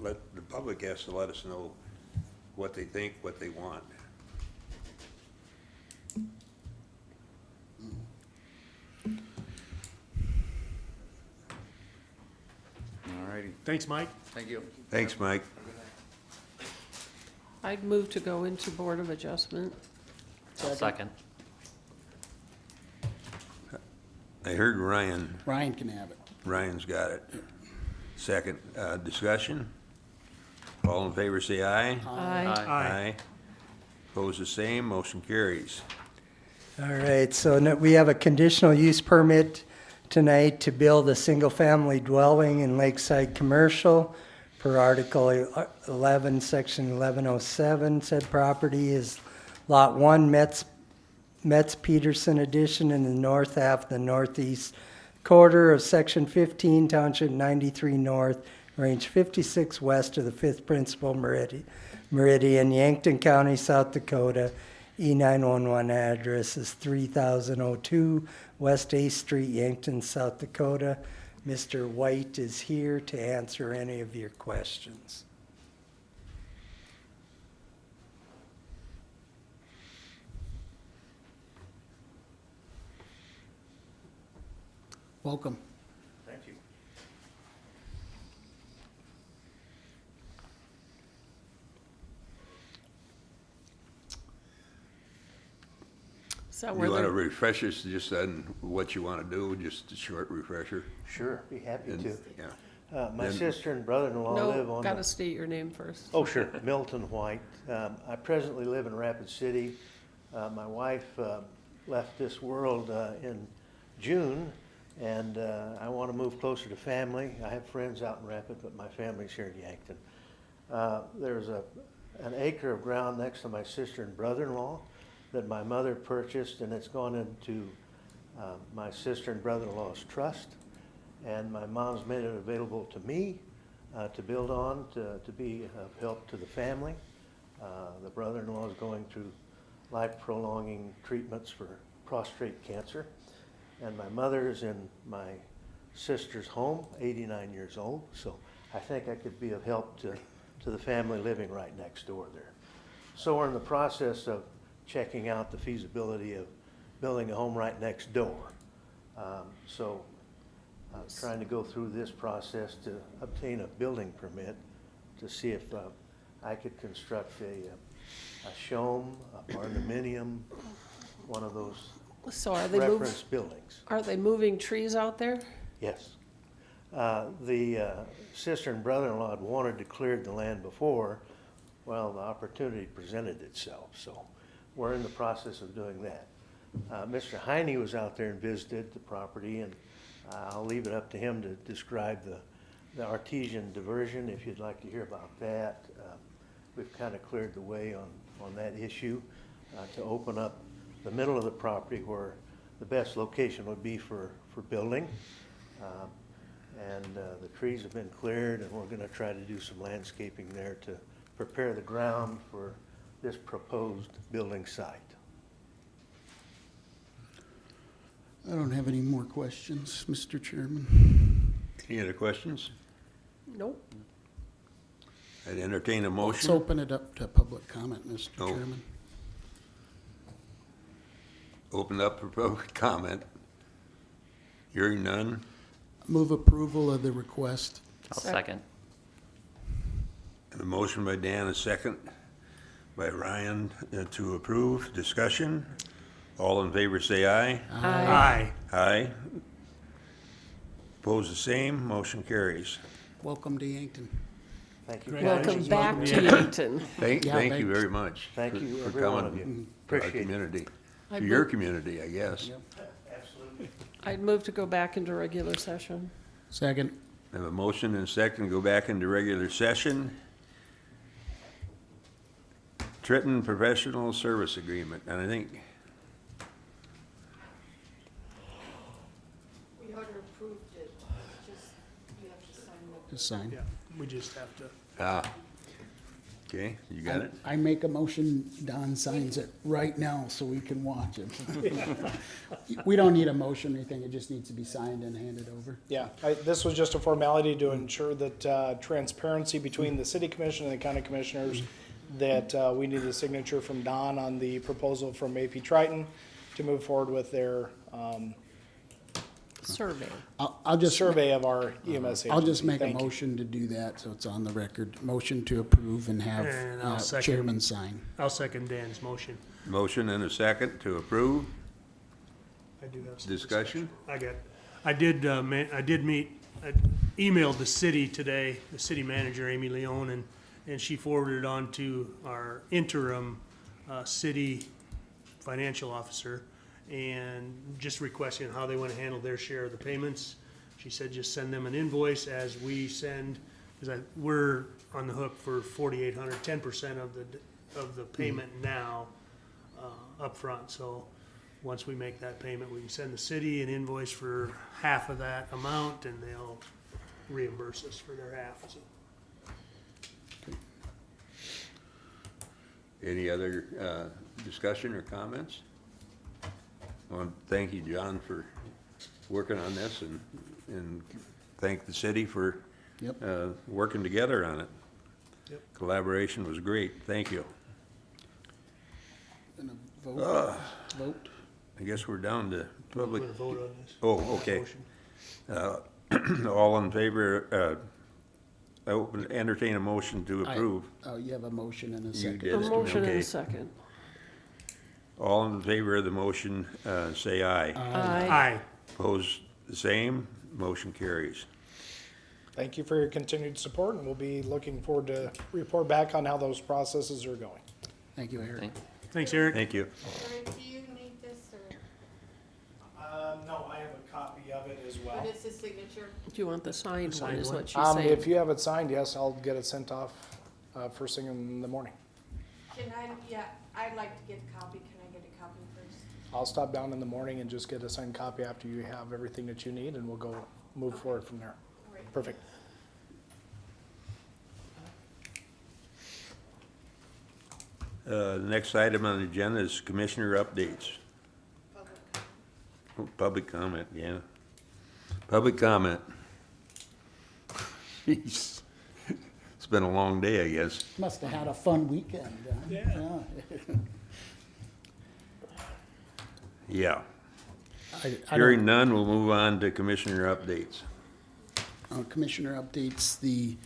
the public has to let us know what they think, what they want. All righty, Thanks, Mike. thank you. Thanks, Mike. I'd move to go into Board of Adjustment. Second. I heard Ryan. Ryan can have it. Ryan's got it. Second, discussion? All in favor, say aye. Aye. Aye. Opposed, the same, motion carries. All right, so we have a conditional use permit tonight to build a single-family dwelling in Lakeside Commercial per Article 11, Section 1107. Said property is Lot 1, Metz-Peterson Addition in the north half, the northeast quarter of Section 15, Township 93 North, Range 56 west of the 5th Principal Meridian, Yankton County, South Dakota. E911 address is 3002 West 8th Street, Yankton, South Dakota. Mr. White is here to answer any of your questions. Welcome. Thank you. Is that You where want to they're, refresh us just on what you want to do, just a short refresher? Sure, be happy And- to. Yeah. My Then- sister and brother-in-law live no, on gotta the... state your name first. Oh, sure, Milton White. I presently live in Rapid City. My wife left this world in June, and I want to move closer to family. I have friends out in Rapid, but my family's here in Yankton. There's an acre of ground next to my sister and brother-in-law that my mother purchased, and it's gone into my sister and brother-in-law's trust. And my mom's made it available to me to build on, to be of help to the family. The brother-in-law is going through life-prolonging treatments for prostate cancer. And my mother is in my sister's home, 89 years old. So I think I could be of help to the family living right next door there. So we're in the process of checking out the feasibility of building a home right next door. So I was trying to go through this process to obtain a building permit to see if I could construct a showme, a barndominium, one of those So are they reference buildings. Are they moving trees out there? Yes. The sister and brother-in-law had wanted to clear the land before. Well, the opportunity presented itself, so we're in the process of doing that. Mr. Heine was out there and visited the property, and I'll leave it up to him to describe the artesian diversion, if you'd like to hear about that. We've kind of cleared the way on that issue to open up the middle of the property where the best location would be for building. The trees have been cleared, and we're going to try to do some landscaping there to prepare the ground for this proposed building site. I don't have any more questions, Mr. Chairman. Any other questions? Nope. I'd entertain a Let's motion. open it up to public comment, Mr. Oh. Chairman. Open up for public comment. Hearing none. Move approval of the request. I'll second. A motion by Dan, a second by Ryan to approve. Discussion. All in favor say aye. Aye. Aye. Opposed the same. Motion carries. Welcome to Yankton. Thank you. Welcome Congratulations. back to Yeah. Yankton. Thank Yeah, you thanks. very much. Thank for- you, for every one coming of you. to our Appreciate it. community. I'd To your move- community, I guess. I'd move to go back into regular session. Second. I have a motion and a second to go back into regular session. Triton Professional Service Agreement, and I think, We already approved it, just, you have to sign the. Just sign. Yeah, we just have to. okay, you got it? I make a motion, Don signs it right now so we can watch it. We don't need a motion or anything, it just needs to be signed and handed over. Yeah, this was just a formality to ensure that transparency between the city commission and the county commissioners, that we need a signature from Don on the proposal from AP Triton to move forward with their Survey. I'll just, survey of our EMS agency. I'll just make a Thank you. motion to do that, so it's on the record. Motion to approve and have And I'll second. chairman sign. I'll second Dan's motion. Motion and a second to approve. I do have some Discussion? I emailed the city today, the city manager, Amy Leone, and she forwarded it on to our interim, city financial officer, and just requesting how they want to handle their share of the payments. She said just send them an invoice as we send, because we're on the hook for 4,800, 10% of the payment now, upfront. So once we make that payment, we can send the city an invoice for half of that amount, and they'll reimburse us for their half, so. Any other discussion or comments? Well, thank you, John, for working on this, and thank the city for Yep. working together on it. Yep. Collaboration was great. Thank you. Gonna vote. Vote. I guess we're down to public. We're gonna vote on this. Oh, okay. Motion. All in favor, entertain a motion to I- approve. Oh, you have a motion and a You second. did. A motion and Okay. a second. All in favor of the motion, say aye. Aye. Opposed, the same. Motion carries. Thank you for your continued support, and we'll be looking forward to report back on how those processes are going. Thank you, Eric. Thanks, Eric. Thank you. Eric, do you need this, or, No, I have a copy of it as well. but it's a signature? Do you want the signed one, signed is one? what she's saying. If you have it signed, yes, I'll get it sent off first thing in the morning. Can I, yeah, I'd like to get a copy, can I get a copy first? I'll stop down in the morning and just get a signed copy after you have everything that you need, and we'll go move forward from there. All right. Perfect. The next item on the agenda is commissioner updates. Public comment, yeah. Public comment. Jeez. It's been a long day, I guess. Must have had a fun weekend. Yeah. Yeah. I Hearing none, we'll move on to commissioner updates. Commissioner updates, the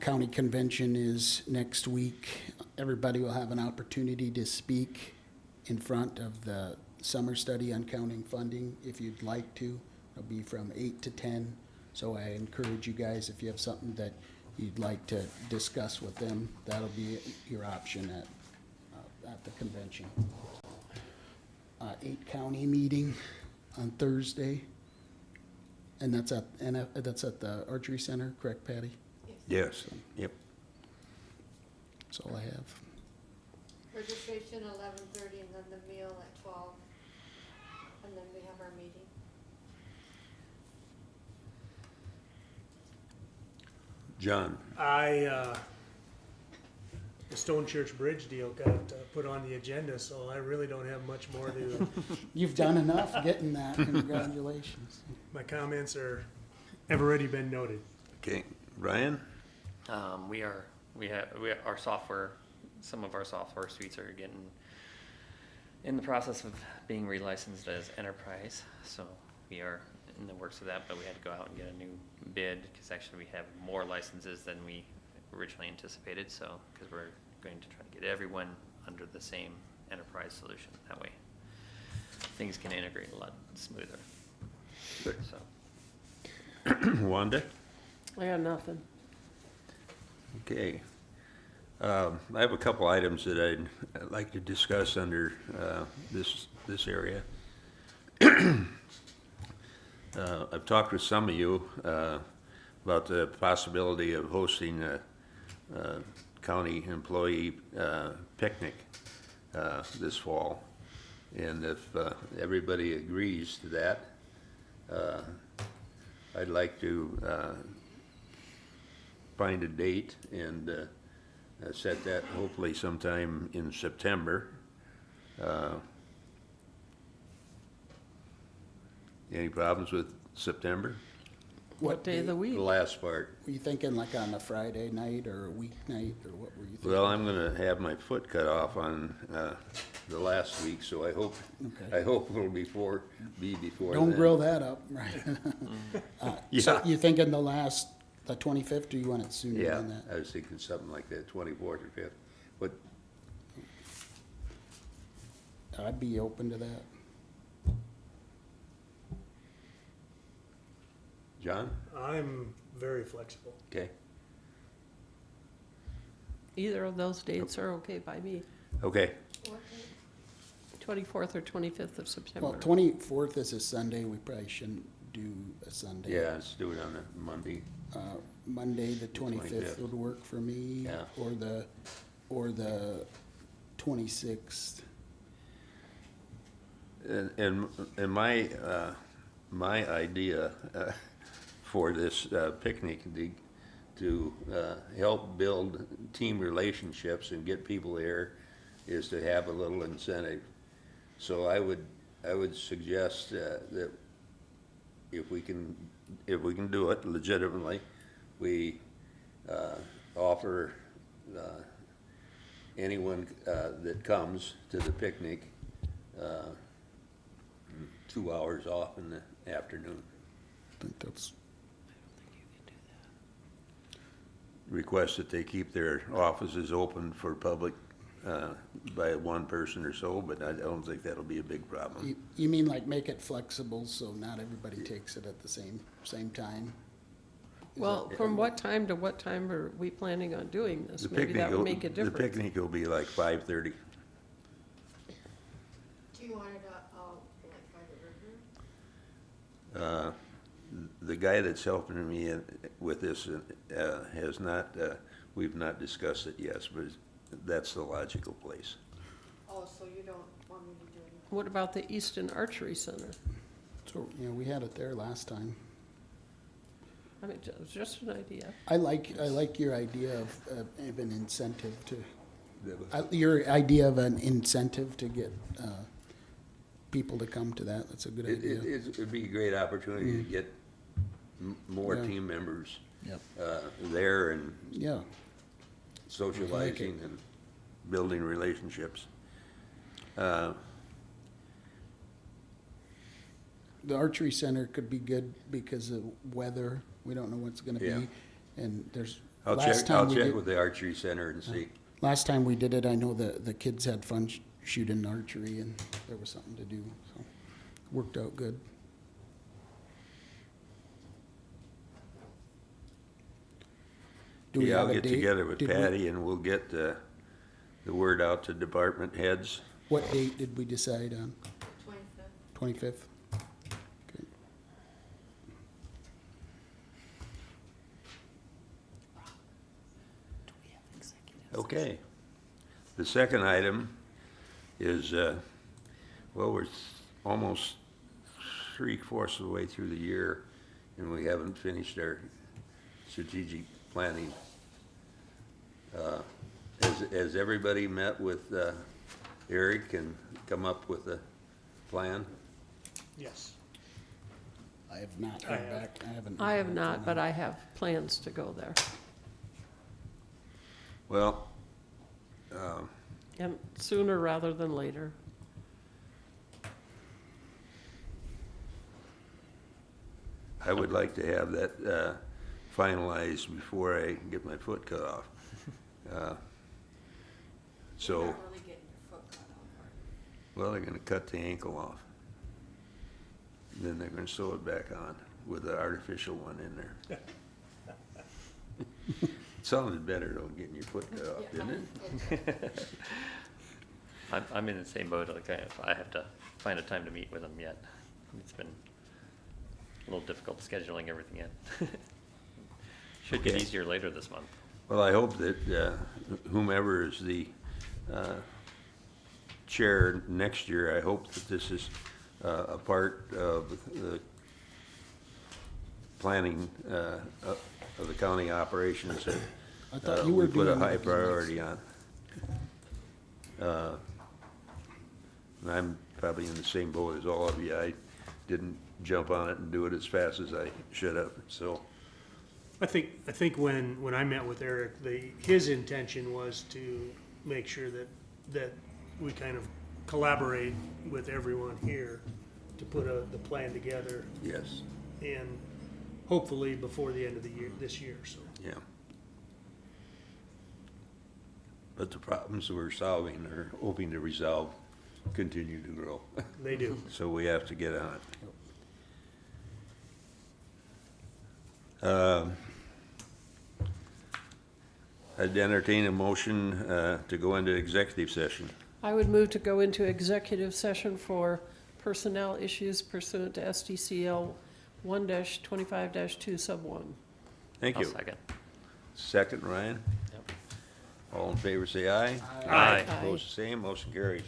county convention is next week. Everybody will have an opportunity to speak in front of the summer study on counting funding if you'd like to. It'll be from 8 to 10. So I encourage you guys, if you have something that you'd like to discuss with them, that'll be your option at the convention. 8 county meeting on Thursday. And that's at the archery center, correct, Patty? Yes, yep. That's all I have. Registration 11:30, and then the meal at 12, and then we have our meeting. John, the Stone Church Bridge deal got put on the agenda, so I really don't have much more to, You've done enough getting that, congratulations. my comments have already been noted. Okay, Ryan? Our software, some of our software suites are getting in the process of being relicensed as enterprise, so we are in the works of that, but we had to go out and get a new bid, because actually we have more licenses than we originally anticipated, so, because we're going to try to get everyone under the same enterprise solution. That way, things can integrate a lot smoother. So. Wanda? I got nothing. Okay. I have a couple items that I'd like to discuss under this area. I've talked with some of you about the possibility of hosting a county employee picnic this fall. And if everybody agrees to that, I'd like to find a date and set that hopefully sometime in September. Any problems with September? What day of the week? The last part. Were you thinking like on a Friday night or a weeknight, or what were you thinking? Well, I'm gonna have my foot cut off on the last week, so I hope it'll be before Don't then. grill that up, right? So Yeah. you thinking the 25th, or you want it sooner Yeah, than that? I was thinking something like that, 24th or 5th. But I'd be open to that. John? I'm very flexible. Okay. Either of those dates are okay by me, Okay. 24th or 25th of September. Well, 24th is a Sunday, we probably shouldn't do a Sunday. Yeah, let's do it on a Monday. Monday, the 25th 25th. would work for me. Yeah. Or the 26th. And my idea for this picnic to help build team relationships and get people there is to have a little incentive. So I would suggest that if we can do it legitimately, we offer anyone that comes to the picnic 2 hours off in the afternoon. I think that's, Request that they keep their offices open for public by one person or so, but I don't think that'll be a big problem. you mean like make it flexible so not everybody takes it at the same time? Well, from what time to what time are we planning on doing this? Maybe that would make a difference. The picnic will be like 5:30. Do you want it like by the river? The guy that's helping me with this has not, we've not discussed it yet, but that's the logical place. Oh, so you don't want me to do it? What about the Easton Archery Center? So, we had it there last time. I mean, just an idea. I like your idea of an incentive your idea of an incentive to get people to come to that. That's a good idea. It'd be a great opportunity to get more team members Yep. there and Yeah. socializing and building relationships. The archery center could be good because of weather. We don't know what's gonna Yeah. be. And there's, I'll last check time we with did, the archery center and see. last time we did it, I know the kids had fun shooting archery and there was something to do, so worked out good. Do we Yeah, I'll have a get date? together with Did we- Patty and we'll get the word out to department heads. What date did we decide on? 25th. 25th? Okay. Okay. The second item is, well, we're almost 3/4 of the way through the year, and we haven't finished our strategic planning. As has everybody met with Eric and come up with a plan? Yes. I have not heard back. I haven't. I have heard not, from but them. I have plans to go there. Well, And sooner rather than later. I would like to have that finalized before I get my foot cut off. So, well, they're gonna cut the ankle off. Then they're gonna sew it back on with an artificial one in there. Sounded better though, getting your foot cut off, didn't it? I'm in the same boat, like I have to find a time to meet with them yet. It's been a little difficult scheduling everything in. Should get Okay. easier later this month. Well, I hope that whomever is the chair next year, I hope that this is a part of the planning of the county operations that I thought you were we put a doing high it next. priority on. And I'm probably in the same boat as all of you. I didn't jump on it and do it as fast as I should have, so. I think when I met with Eric, his intention was to make sure that we kind of collaborate with everyone here to put the plan together, Yes, and hopefully before the end of the year, this year, so. yeah. But the problems we're solving or hoping to resolve continue to grow. They do. So we have to get on it. I'd entertain a motion to go into executive session. I would move to go into executive session for personnel issues pursuant to SDCL 1-25-2 sub 1. Thank I'll you. second. Second, Ryan. Yep. All in favor, say aye. Aye. Opposed, the same. Motion carries.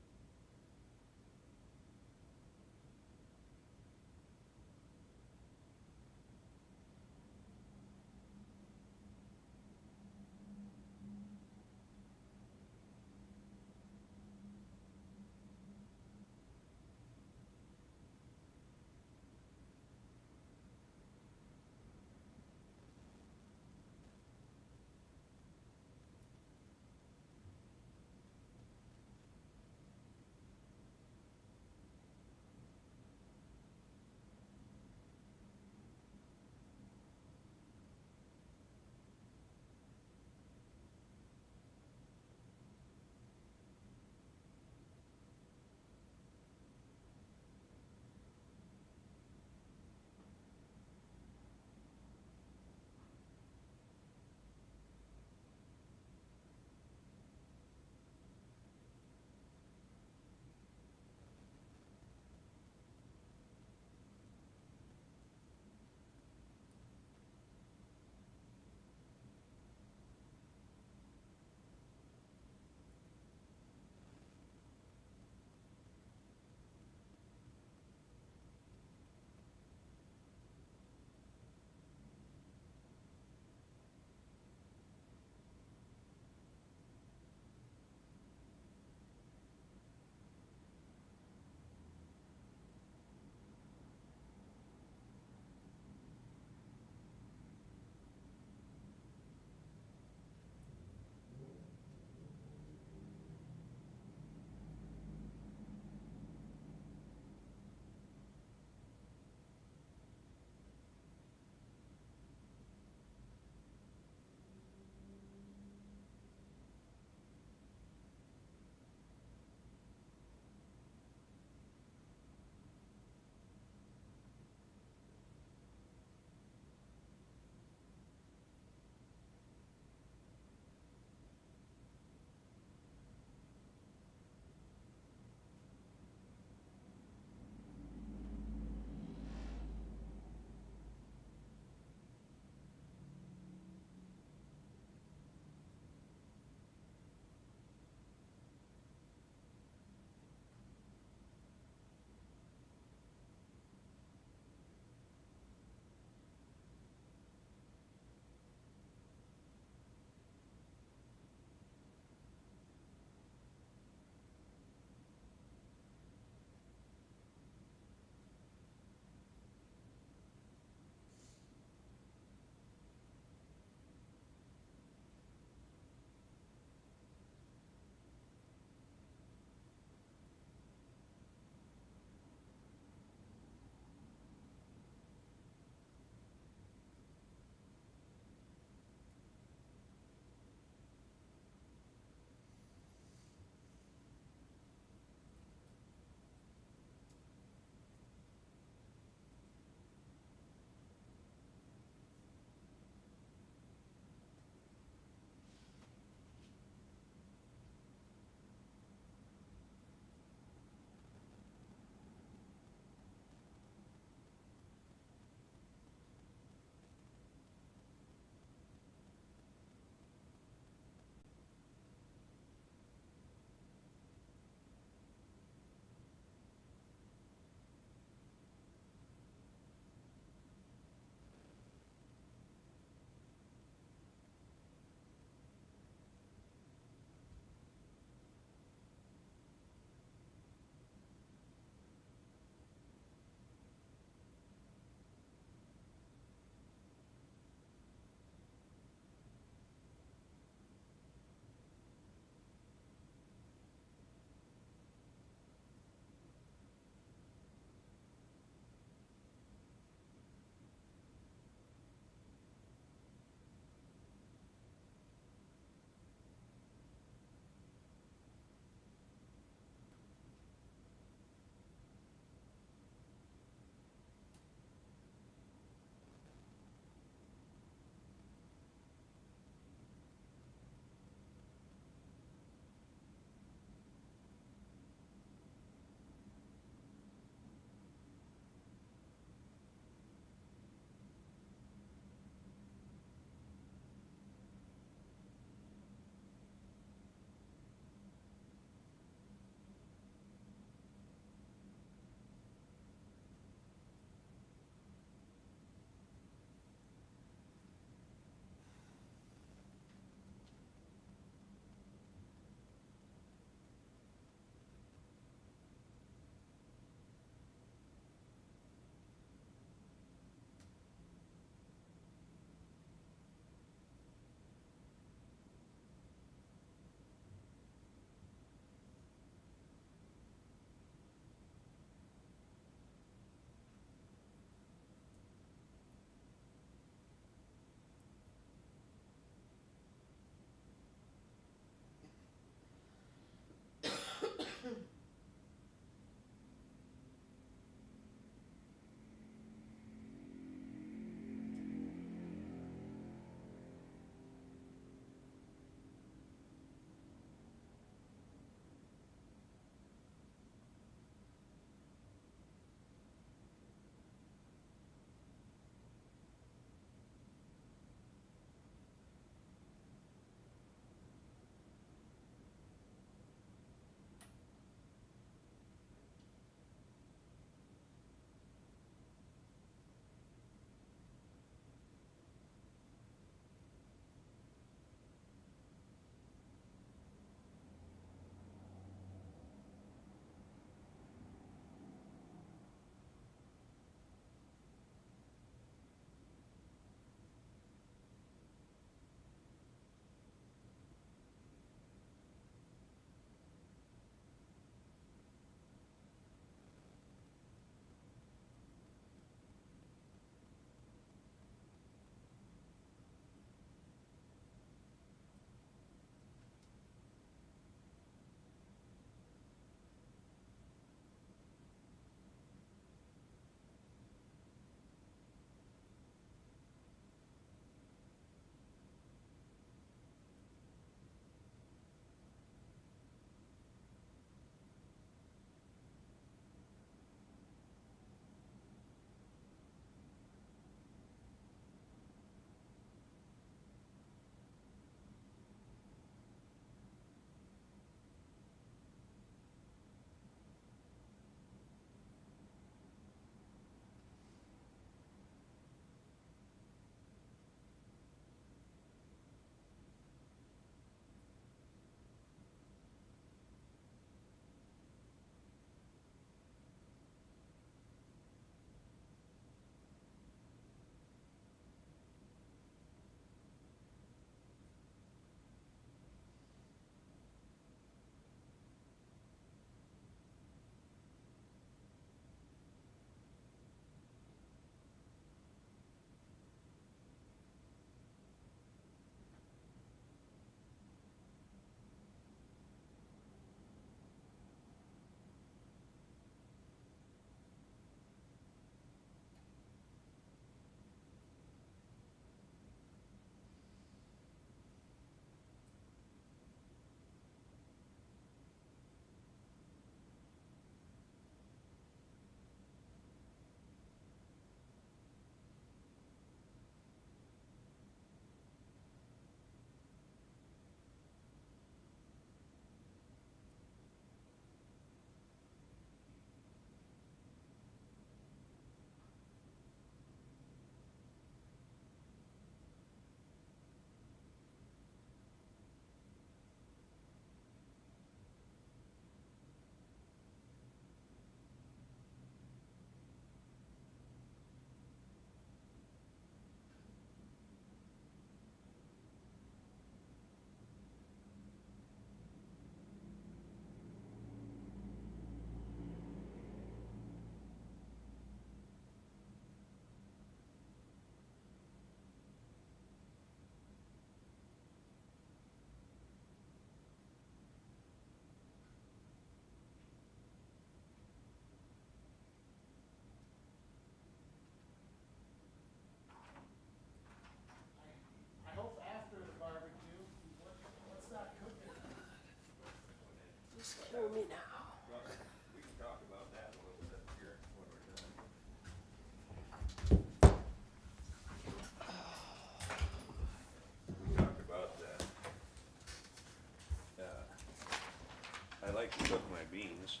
like to cook my beans.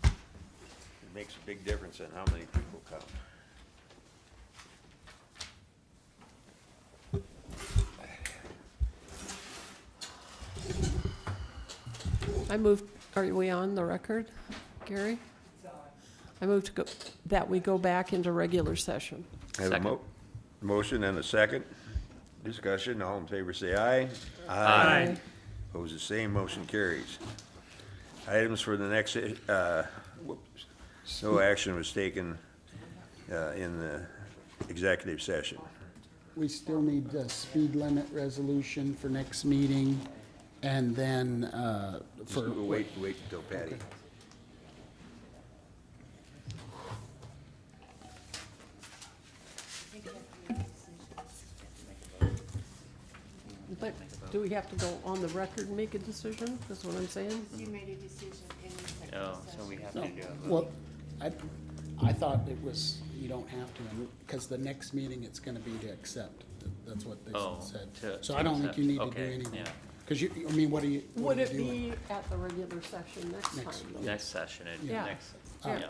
It makes a big difference in how many people come. I moved, are we on the record, Gary? I moved to go, that we go back into regular session. I have a motion and a second. Discussion, all in favor say aye. Aye. Opposed, the same, motion carries. Items for the next, whoops, no action was taken in the executive session. We still need the speed limit resolution for next meeting, and then, for. Wait until Patty. But do we have to go on the record and make a decision? That's what I'm saying? You made a decision in the second Oh, so session. we have No, to do it. well, I thought it was, you don't have to, because the next meeting, it's gonna be to accept. That's what they Oh, said. to So I don't think you need to do accept. Okay, anything. yeah. Because you, I mean, what are you Would it doing? be at the regular session next Next time? though? Next session, Yeah. next, Uh, yeah.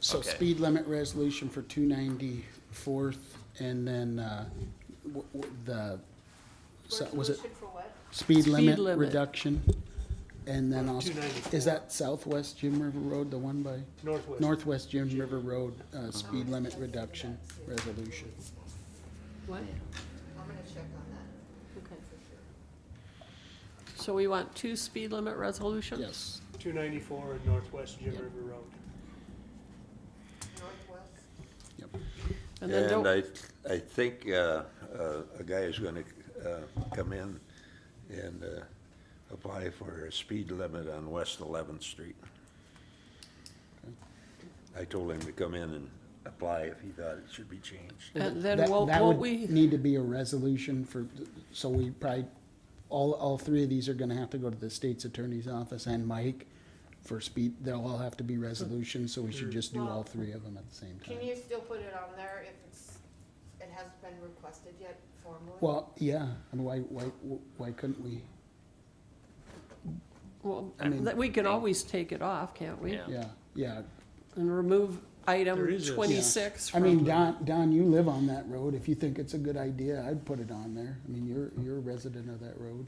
So Okay. speed limit resolution for 294th, and then, was it Resolution for what? speed limit limit. reduction? And then also, 294. is that Southwest Jim River Road, the one by? Northwest. Northwest Jim River Road, speed limit reduction resolution. What? I'm gonna check on that. Okay. For sure. So we want 2 speed limit resolutions? Yes. 294 and Northwest Jim Yep. River Road. Northwest? Yep. And then And don't, I think a guy is gonna come in and apply for a speed limit on West 11th Street. I told him to come in and apply if he thought it should be changed. and then That won't would we, need to be a resolution for, so we probably, all 3 of these are gonna have to go to the state's attorney's office and Mike for speed, they'll all have to be resolutions, so we should just do all 3 of them at the same time. Can you still put it on there if it hasn't been requested yet formally? Well, yeah, and why couldn't we? well, I mean- we can always take it off, can't we? Yeah. Yeah, And remove item There is a- 26 I mean, from, Don, you live on that road, if you think it's a good idea, I'd put it on there, I mean, you're a resident of that road.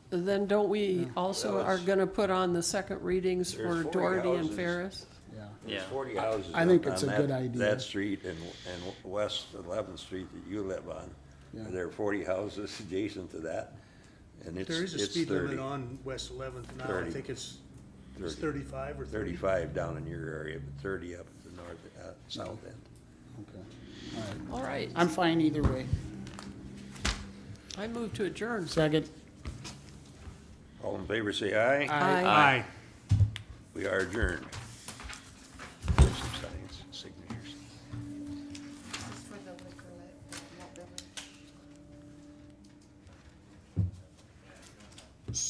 then don't we also Well, are it's- gonna put on the second readings There's for 40 Doherty and houses. Ferris? Yeah. There's Yeah. 40 houses I think on it's a that- good idea. That street and West 11th Street that you live on. Yeah. There are 40 houses adjacent to that, and it's 30. There is a speed limit on West 11th now. I 30. think it's 30. 35 or 30. 35 down in your area, but 30 up at the north, south end. Okay, all right. All right, I'm fine either way. I move to adjourn. Second. All in favor, say aye. Aye. Aye. We are adjourned.